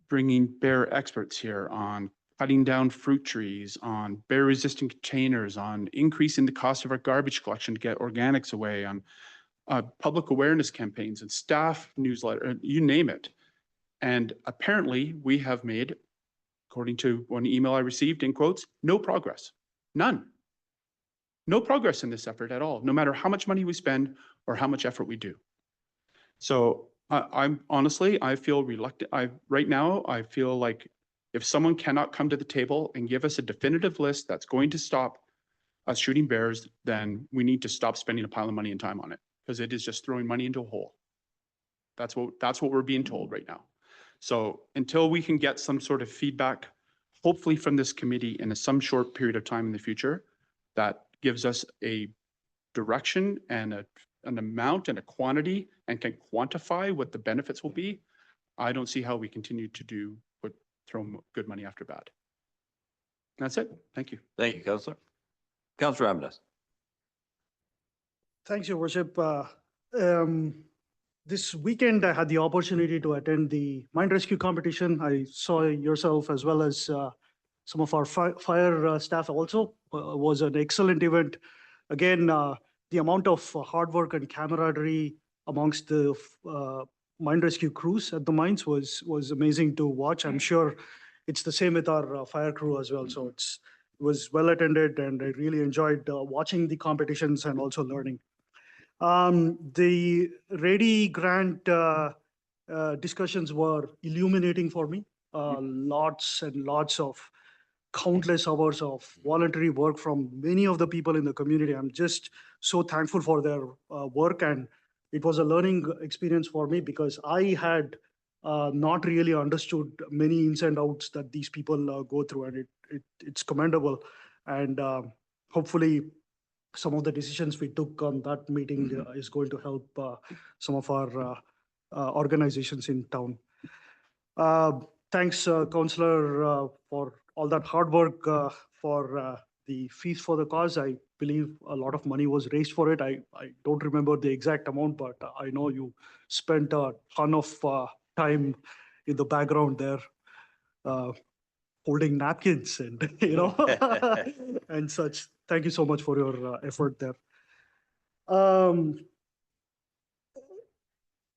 bringing bear experts here, on cutting down fruit trees, on bear resistant containers, on increasing the cost of our garbage collection to get organics away, on public awareness campaigns and staff newsletter, you name it. And apparently we have made, according to one email I received, in quotes, no progress, none. No progress in this effort at all, no matter how much money we spend or how much effort we do. So I'm honestly, I feel reluctant. Right now, I feel like if someone cannot come to the table and give us a definitive list that's going to stop us shooting bears, then we need to stop spending a pile of money and time on it, because it is just throwing money into a hole. That's what we're being told right now. So until we can get some sort of feedback, hopefully from this committee in some short period of time in the future, that gives us a direction and an amount and a quantity and can quantify what the benefits will be, I don't see how we continue to throw good money after bad. That's it. Thank you. Thank you, Councillor. Councillor Ramirez. Thanks, Your Worship. This weekend, I had the opportunity to attend the mine rescue competition. I saw yourself as well as some of our fire staff also. Was an excellent event. Again, the amount of hard work and camaraderie amongst the mine rescue crews at the mines was amazing to watch. I'm sure it's the same with our fire crew as well. So it was well attended, and I really enjoyed watching the competitions and also learning. The Ready grant discussions were illuminating for me. Lots and lots of countless hours of voluntary work from many of the people in the community. I'm just so thankful for their work, and it was a learning experience for me, because I had not really understood many ins and outs that these people go through, and it's commendable. And hopefully some of the decisions we took on that meeting is going to help some of our organizations in town. Thanks, Councillor, for all that hard work for the fees for the cause. I believe a lot of money was raised for it. I don't remember the exact amount, but I know you spent a ton of time in the background there, holding napkins and, and such. Thank you so much for your effort there.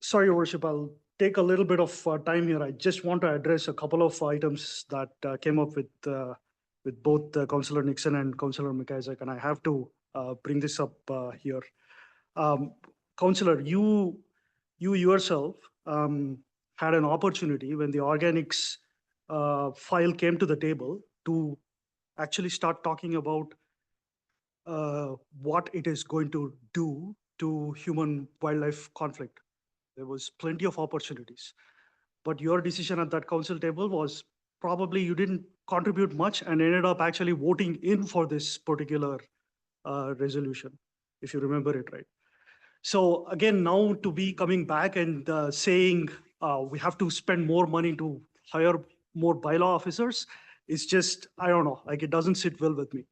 Sorry, Your Worship, I'll take a little bit of time here. I just want to address a couple of items that came up with both Councillor Nixon and Councillor McIsaac, and I have to bring this up here. Councillor, you yourself had an opportunity when the organics file came to the table to actually start talking about what it is going to do to human-wildlife conflict. There was plenty of opportunities, but your decision at that council table was probably you didn't contribute much and ended up actually voting in for this particular resolution, if you remember it right. So again, now to be coming back and saying we have to spend more money to hire more bylaw officers, it's just, I don't know, like it doesn't sit well with me.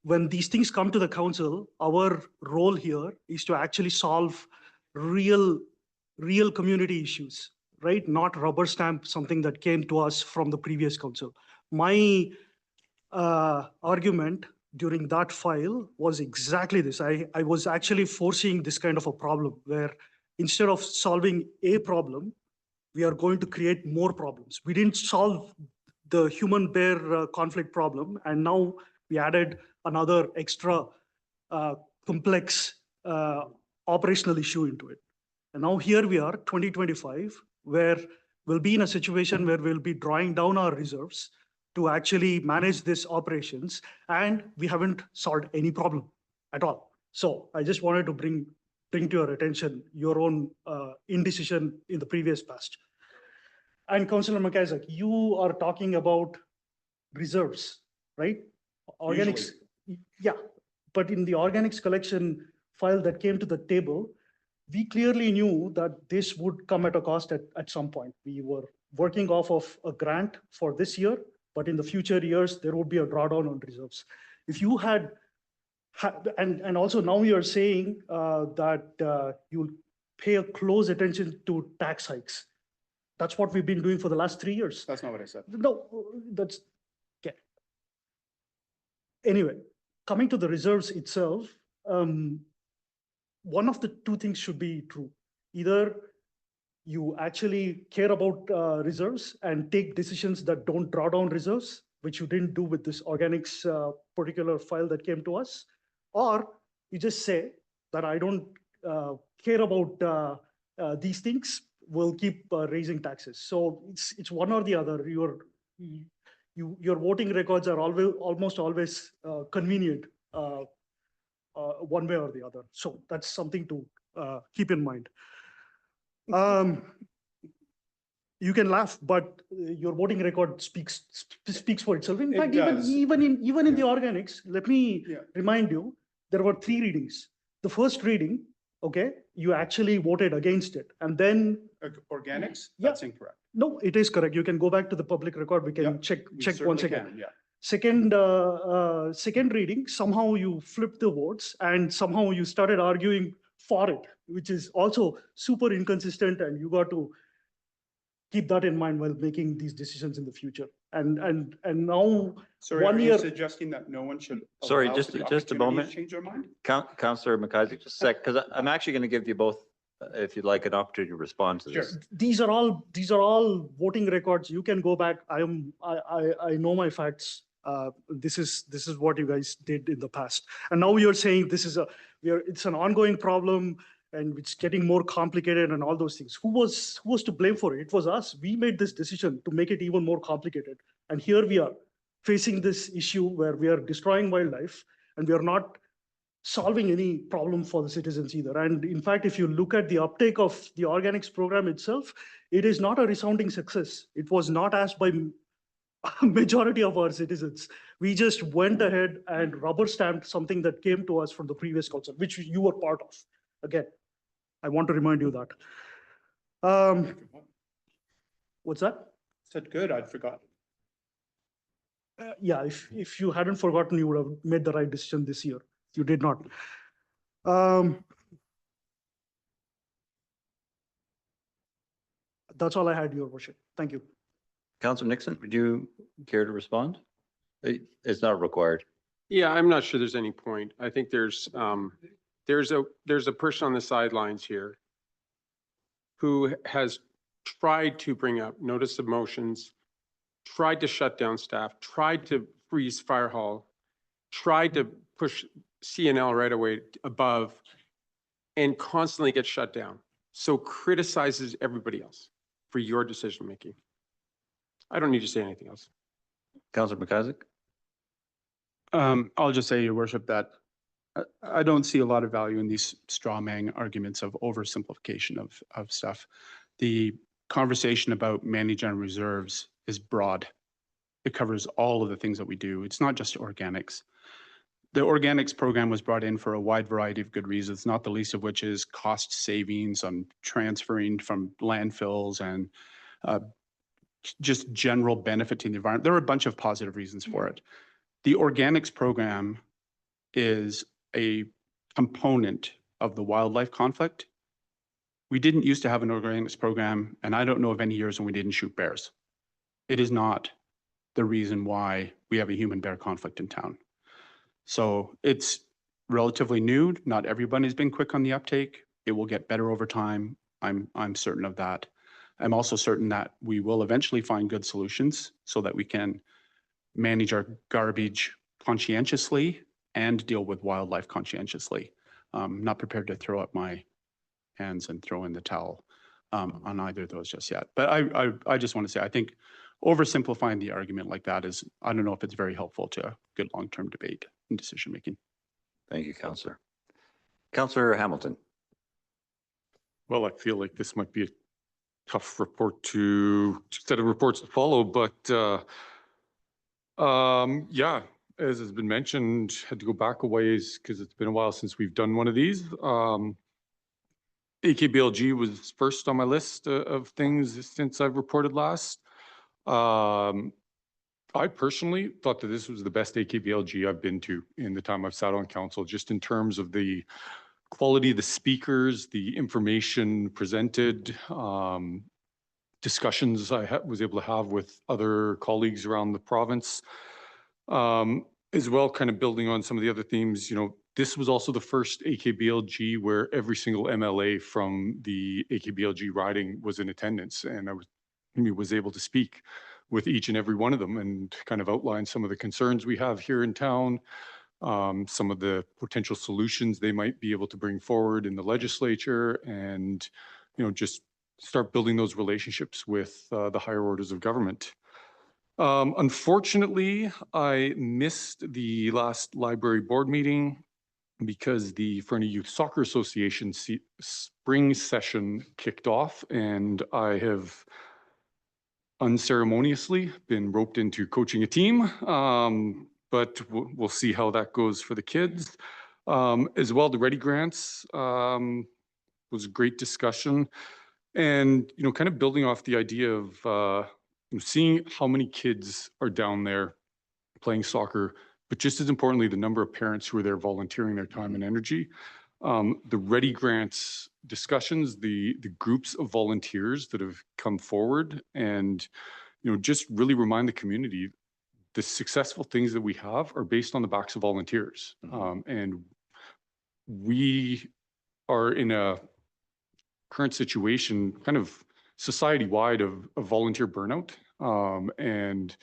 When these things come to the council, our role here is to actually solve real community issues, right? Not rubber stamp something that came to us from the previous council. My argument during that file was exactly this. I was actually foreseeing this kind of a problem where instead of solving a problem, we are going to create more problems. We didn't solve the human bear conflict problem, and now we added another extra complex operational issue into it. And now here we are, 2025, where we'll be in a situation where we'll be drawing down our reserves to actually manage these operations, and we haven't solved any problem at all. So I just wanted to bring to your attention your own indecision in the previous past. And Councillor McIsaac, you are talking about reserves, right? Organics, yeah. But in the organics collection file that came to the table, we clearly knew that this would come at a cost at some point. We were working off of a grant for this year, but in the future years, there would be a drawdown on reserves. If you had, and also now you're saying that you'll pay a close attention to tax hikes. That's what we've been doing for the last 3 years. That's not what I said. No, that's, okay. Anyway, coming to the reserves itself, one of the two things should be true. Either you actually care about reserves and take decisions that don't draw down reserves, which you didn't do with this organics particular file that came to us, or you just say that I don't care about these things, we'll keep raising taxes. So it's one or the other. Your voting records are almost always convenient one way or the other. So that's something to keep in mind. You can laugh, but your voting record speaks for itself. In fact, even in the organics, let me remind you, there were 3 readings. The first reading, okay, you actually voted against it, and then Organics? Yeah. That's incorrect. no, it is correct. You can go back to the public record. We can Yep, check We once certainly again. can, Yeah. Second reading, somehow you flipped the votes and somehow you started arguing for it, which is also super inconsistent, and you got to keep that in mind while making these decisions in the future. And now, Sorry, One are you year- suggesting that no one should Sorry, allow just- for the just a opportunity to moment. change their mind? Councillor McIsaac, just a sec, because I'm actually going to give you both, if you'd like, an opportunity to respond to Sure. this. these are all voting records. You can go back. I know my facts. This is what you guys did in the past, and now you're saying it's an ongoing problem and it's getting more complicated and all those things. Who was to blame for it? It was us. We made this decision to make it even more complicated, and here we are facing this issue where we are destroying wildlife and we are not solving any problem for the citizens either. And in fact, if you look at the uptake of the organics program itself, it is not a resounding success. It was not asked by majority of our citizens. We just went ahead and rubber stamped something that came to us from the previous council, which you were part of. Again, I want to remind you that. What's that? Said good, I'd forgotten. Yeah, if you hadn't forgotten, you would have made the right decision this year. You did not. That's all I had, Your Worship. Thank you. Councillor Nixon, would you care to respond? It's not required. Yeah, I'm not sure there's any point. I think there's a person on the sidelines here who has tried to bring up notice of motions, tried to shut down staff, tried to freeze fire hall, tried to push CNL right away above, and constantly gets shut down. So criticizes everybody else for your decision making. I don't need to say anything else. Councillor McIsaac? I'll just say, Your Worship, that I don't see a lot of value in these straw man arguments of oversimplification of stuff. The conversation about managing reserves is broad. It covers all of the things that we do. It's not just organics. The organics program was brought in for a wide variety of good reasons, not the least of which is cost savings on transferring from landfills and just general benefit to the environment. There were a bunch of positive reasons for it. The organics program is a component of the wildlife conflict. We didn't used to have an organics program, and I don't know of any years when we didn't shoot bears. It is not the reason why we have a human bear conflict in town. So it's relatively new. Not everybody's been quick on the uptake. It will get better over time. I'm certain of that. I'm also certain that we will eventually find good solutions so that we can manage our garbage conscientiously and deal with wildlife conscientiously. Not prepared to throw up my hands and throw in the towel on either of those just yet. But I just want to say, I think oversimplifying the argument like that is, I don't know if it's very helpful to good long-term debate and decision-making. Thank you, Councillor. Councillor Hamilton. Well, I feel like this might be a tough report set of reports to follow, but yeah, as has been mentioned, had to go back a ways because it's been a while since we've done one of these. AKBLG was first on my list of things since I've reported last. I personally thought that this was the best AKBLG I've been to in the time I've sat on council, just in terms of the quality of the speakers, the information presented, discussions I was able to have with other colleagues around the province, as well, kind of building on some of the other themes. This was also the first AKBLG where every single MLA from the AKBLG riding was in attendance, and I was able to speak with each and every one of them and kind of outline some of the concerns we have here in town, some of the potential solutions they might be able to bring forward in the legislature, and just start building those relationships with the higher orders of government. Unfortunately, I missed the last library board meeting because the Fernie Youth Soccer Association spring session kicked off, and I have unceremoniously been roped into coaching a team, but we'll see how that goes for the kids. As well, the Ready Grants was a great discussion, and kind of building off the idea of seeing how many kids are down there playing soccer, but just as importantly, the number of parents who are there volunteering their time and energy. The Ready Grants discussions, the groups of volunteers that have come forward, and just really remind the community the successful things that we have are based on the backs of volunteers. And we are in a current situation, kind of society-wide, of volunteer burnout. And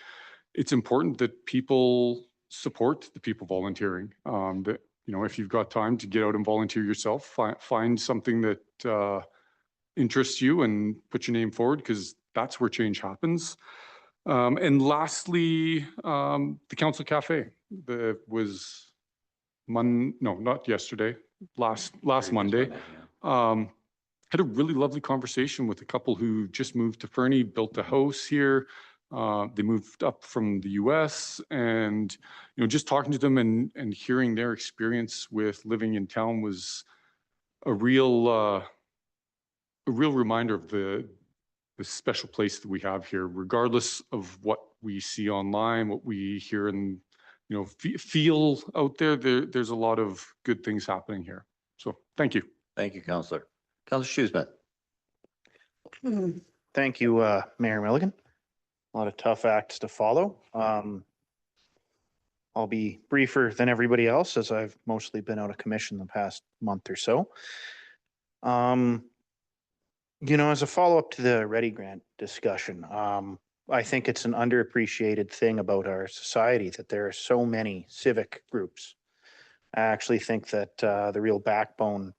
it's important that people support the people volunteering. That if you've got time to get out and volunteer yourself, find something that interests you and put your name forward, because that's where change happens. And lastly, the council cafe that was not yesterday, last Monday. Had a really lovely conversation with a couple who just moved to Fernie, built a house here. They moved up from the US, and just talking to them and hearing their experience with living in town was a real reminder of the special place that we have here, regardless of what we see online, what we hear and feel out there. There's a lot of good things happening here. So thank you. Thank you, Councillor. Councillor Shoesmith. Thank you, Mayor Milligan. A lot of tough acts to follow. I'll be briefer than everybody else, as I've mostly been out of commission the past month or so. As a follow-up to the Ready Grant discussion, I think it's an underappreciated thing about our society that there are so many civic groups. I actually think that the real backbone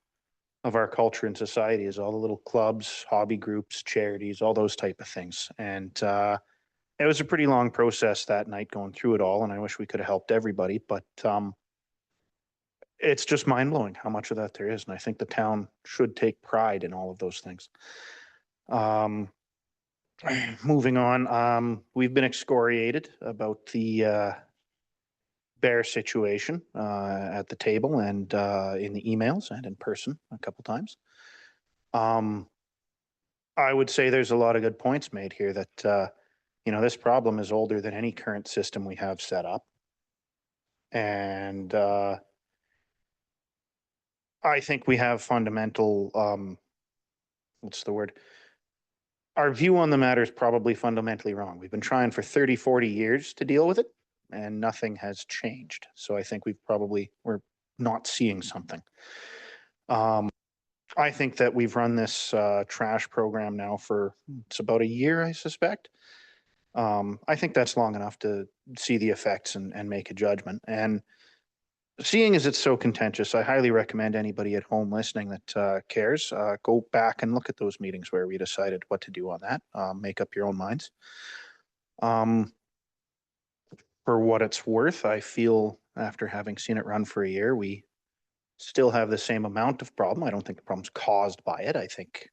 of our culture and society is all the little clubs, hobby groups, charities, all those type of things. And it was a pretty long process that night going through it all, and I wish we could have helped everybody, but it's just mind-blowing how much of that there is, and I think the town should take pride in all of those things. Moving on, we've been excoriated about the bear situation at the table and in the emails and in person a couple times. I would say there's a lot of good points made here that this problem is older than any current system we have set up. And I think we have fundamental, what's the word? Our view on the matter is probably fundamentally wrong. We've been trying for 30, 40 years to deal with it, and nothing has changed. So I think we're not seeing something. I think that we've run this trash program now for, it's about a year, I suspect. I think that's long enough to see the effects and make a judgment. And seeing as it's so contentious, I highly recommend anybody at home listening that cares, go back and look at those meetings where we decided what to do on that. Make up your own minds. For what it's worth, I feel after having seen it run for a year, we still have the same amount of problem. I don't think the problem's caused by it. I think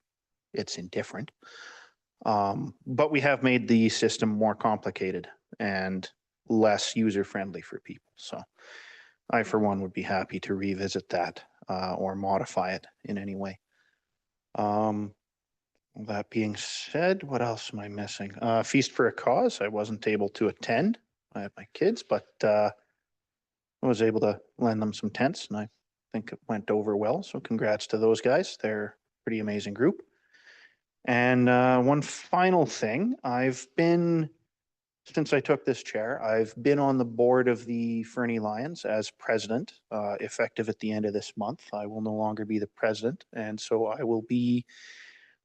it's indifferent. But we have made the system more complicated and less user-friendly for people. So I, for one, would be happy to revisit that or modify it in any way. That being said, what else am I missing? Feast for a Cause. I wasn't able to attend. I had my kids, but I was able to lend them some tents, and I think it went over well. So congrats to those guys. They're a pretty amazing group. And one final thing, since I took this chair, I've been on the board of the Fernie Lions as president, effective at the end of this month. I will no longer be the president, and so I will be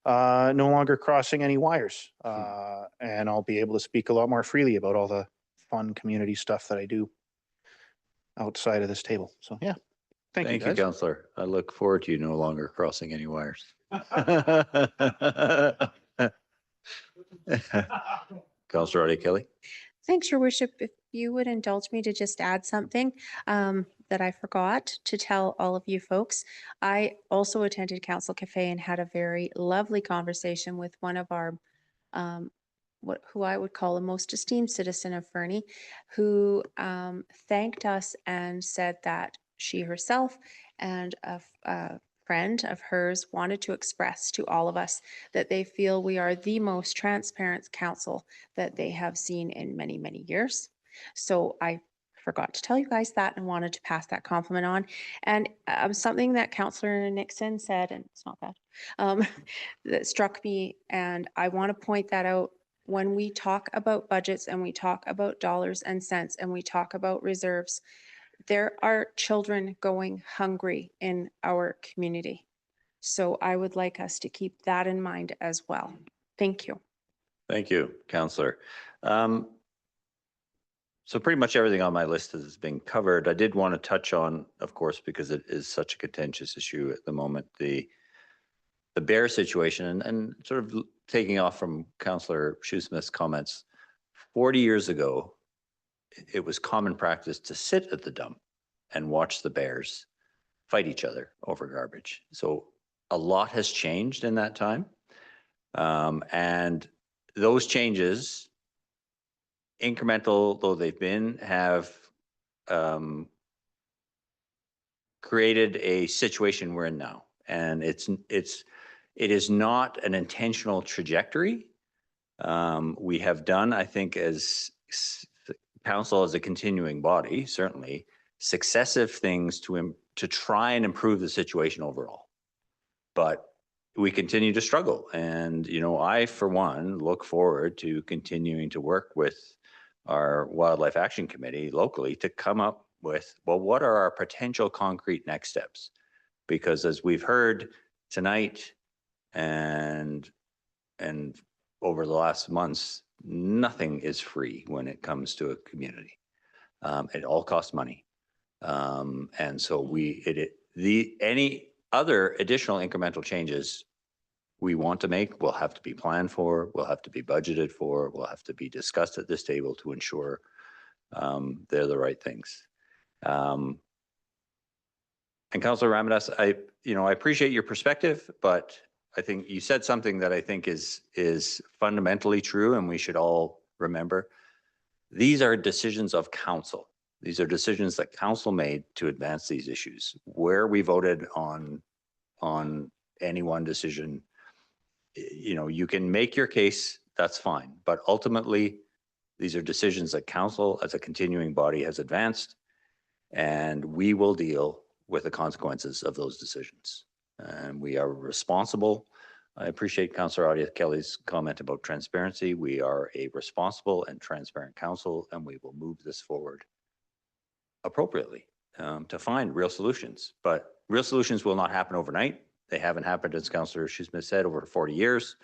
no longer crossing any wires. And I'll be able to speak a lot more freely about all the fun community stuff that I do outside of this table. So yeah, thank you, guys. Councillor. I look forward to you no longer crossing any wires. Councillor Audie Kelly. Thanks, Your Worship. If you would indulge me to just add something that I forgot to tell all of you folks. I also attended Council Cafe and had a very lovely conversation with one of our who I would call a most esteemed citizen of Fernie, who thanked us and said that she herself and a friend of hers wanted to express to all of us that they feel we are the most transparent council that they have seen in many, many years. So I forgot to tell you guys that and wanted to pass that compliment on. And something that Councillor Nixon said, and it's not bad, that struck me, and I want to point that out. When we talk about budgets and we talk about dollars and cents and we talk about reserves, there are children going hungry in our community. So I would like us to keep that in mind as well. Thank you. Thank you, Councillor. So pretty much everything on my list has been covered. I did want to touch on, of course, because it is such a contentious issue at the moment, the bear situation, and sort of taking off from Councillor Shoesmith's comments. 40 years ago, it was common practice to sit at the dump and watch the bears fight each other over garbage. So a lot has changed in that time. And those changes, incremental though they've been, have created a situation we're in now. And it is not an intentional trajectory. We have done, I think, as council, as a continuing body, certainly successive things to try and improve the situation overall. But we continue to struggle. And, you know, I, for one, look forward to continuing to work with our Wildlife Action Committee locally to come up with, well, what are our potential concrete next steps? Because as we've heard tonight and over the last months, nothing is free when it comes to a community. It all costs money. And so any other additional incremental changes we want to make will have to be planned for, will have to be budgeted for, will have to be discussed at this table to ensure they're the right things. And Councillor Ramadas, I appreciate your perspective, but I think you said something that I think is fundamentally true, and we should all remember. These are decisions of council. These are decisions that council made to advance these issues. Where we voted on any one decision, you know, you can make your case, that's fine. But ultimately, these are decisions that council as a continuing body has advanced, and we will deal with the consequences of those decisions. And we are responsible. I appreciate Councillor Audie Kelly's comment about transparency. We are a responsible and transparent council, and we will move this forward appropriately to find real solutions. But real solutions will not happen overnight. They haven't happened, as Councillor Shoesmith said, over 40 years.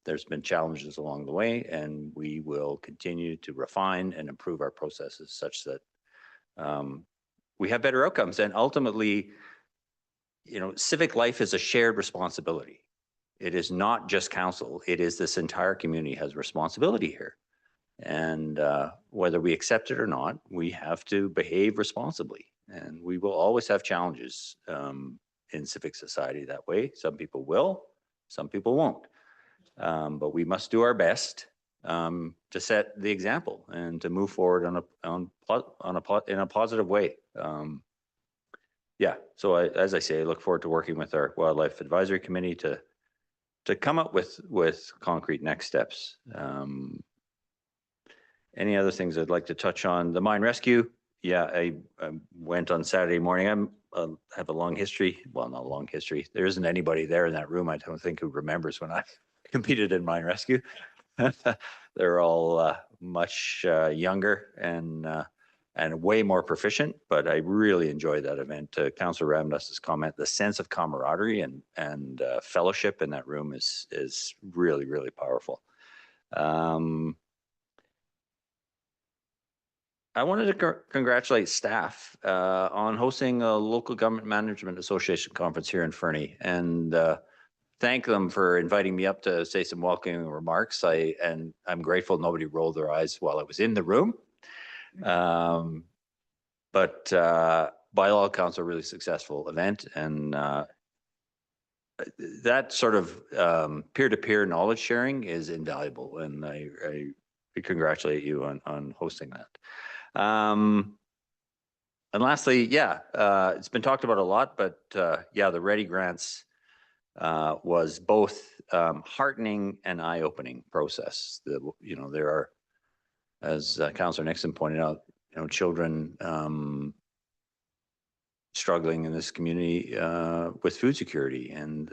There's been challenges along the way, and we will continue to refine and improve our processes such that we have better outcomes. And ultimately, civic life is a shared responsibility. It is not just council. It is this entire community has responsibility here. And whether we accept it or not, we have to behave responsibly. And we will always have challenges in civic society that way. Some people will, some people won't. But we must do our best to set the example and to move forward in a positive way. Yeah, so as I say, I look forward to working with our Wildlife Advisory Committee to come up with concrete next steps. Any other things I'd like to touch on? The mine rescue. Yeah, I went on Saturday morning. I have a long history. Well, not a long history. There isn't anybody there in that room, I don't think, who remembers when I competed in mine rescue. They're all much younger and way more proficient, but I really enjoyed that event. Councillor Ramdass's comment, the sense of camaraderie and fellowship in that room is really, really powerful. I wanted to congratulate staff on hosting a local government management association conference here in Fernie, and thank them for inviting me up to say some welcoming remarks. I'm grateful nobody rolled their eyes while I was in the room. But by all accounts, a really successful event, and that sort of peer-to-peer knowledge sharing is invaluable, and I congratulate you on hosting that. And lastly, it's been talked about a lot, but the Ready Grants was both heartening and eye-opening process. There are, as Councillor Nixon pointed out, children struggling in this community with food security. And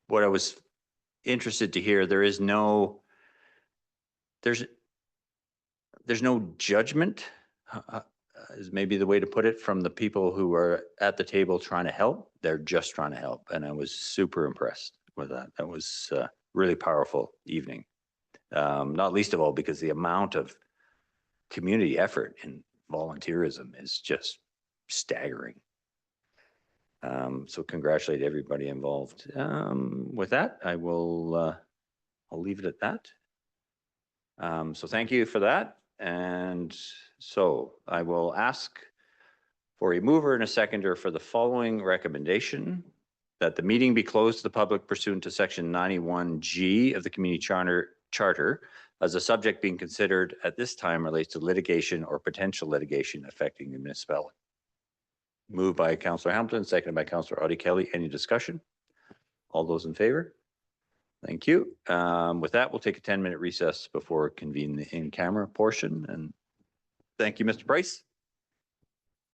what I was interested to hear, there's no judgment, is maybe the way to put it, from the people who are at the table trying to help. They're just trying to help. And I was super impressed with that. That was a really powerful evening. Not least of all because the amount of community effort and volunteerism is just staggering. So congratulate everybody involved. With that, I'll leave it at that. So thank you for that. And so I will ask for a mover and a seconder for the following recommendation: that the meeting be closed to the public pursuant to section 91G of the community charter, as the subject being considered at this time relates to litigation or potential litigation affecting the municipality. Moved by Councillor Hamilton, seconded by Councillor Audie Kelly. Any discussion? All those in favor? Thank you. With that, we'll take a 10-minute recess before convening the in-camera portion. And thank you, Mr. Price.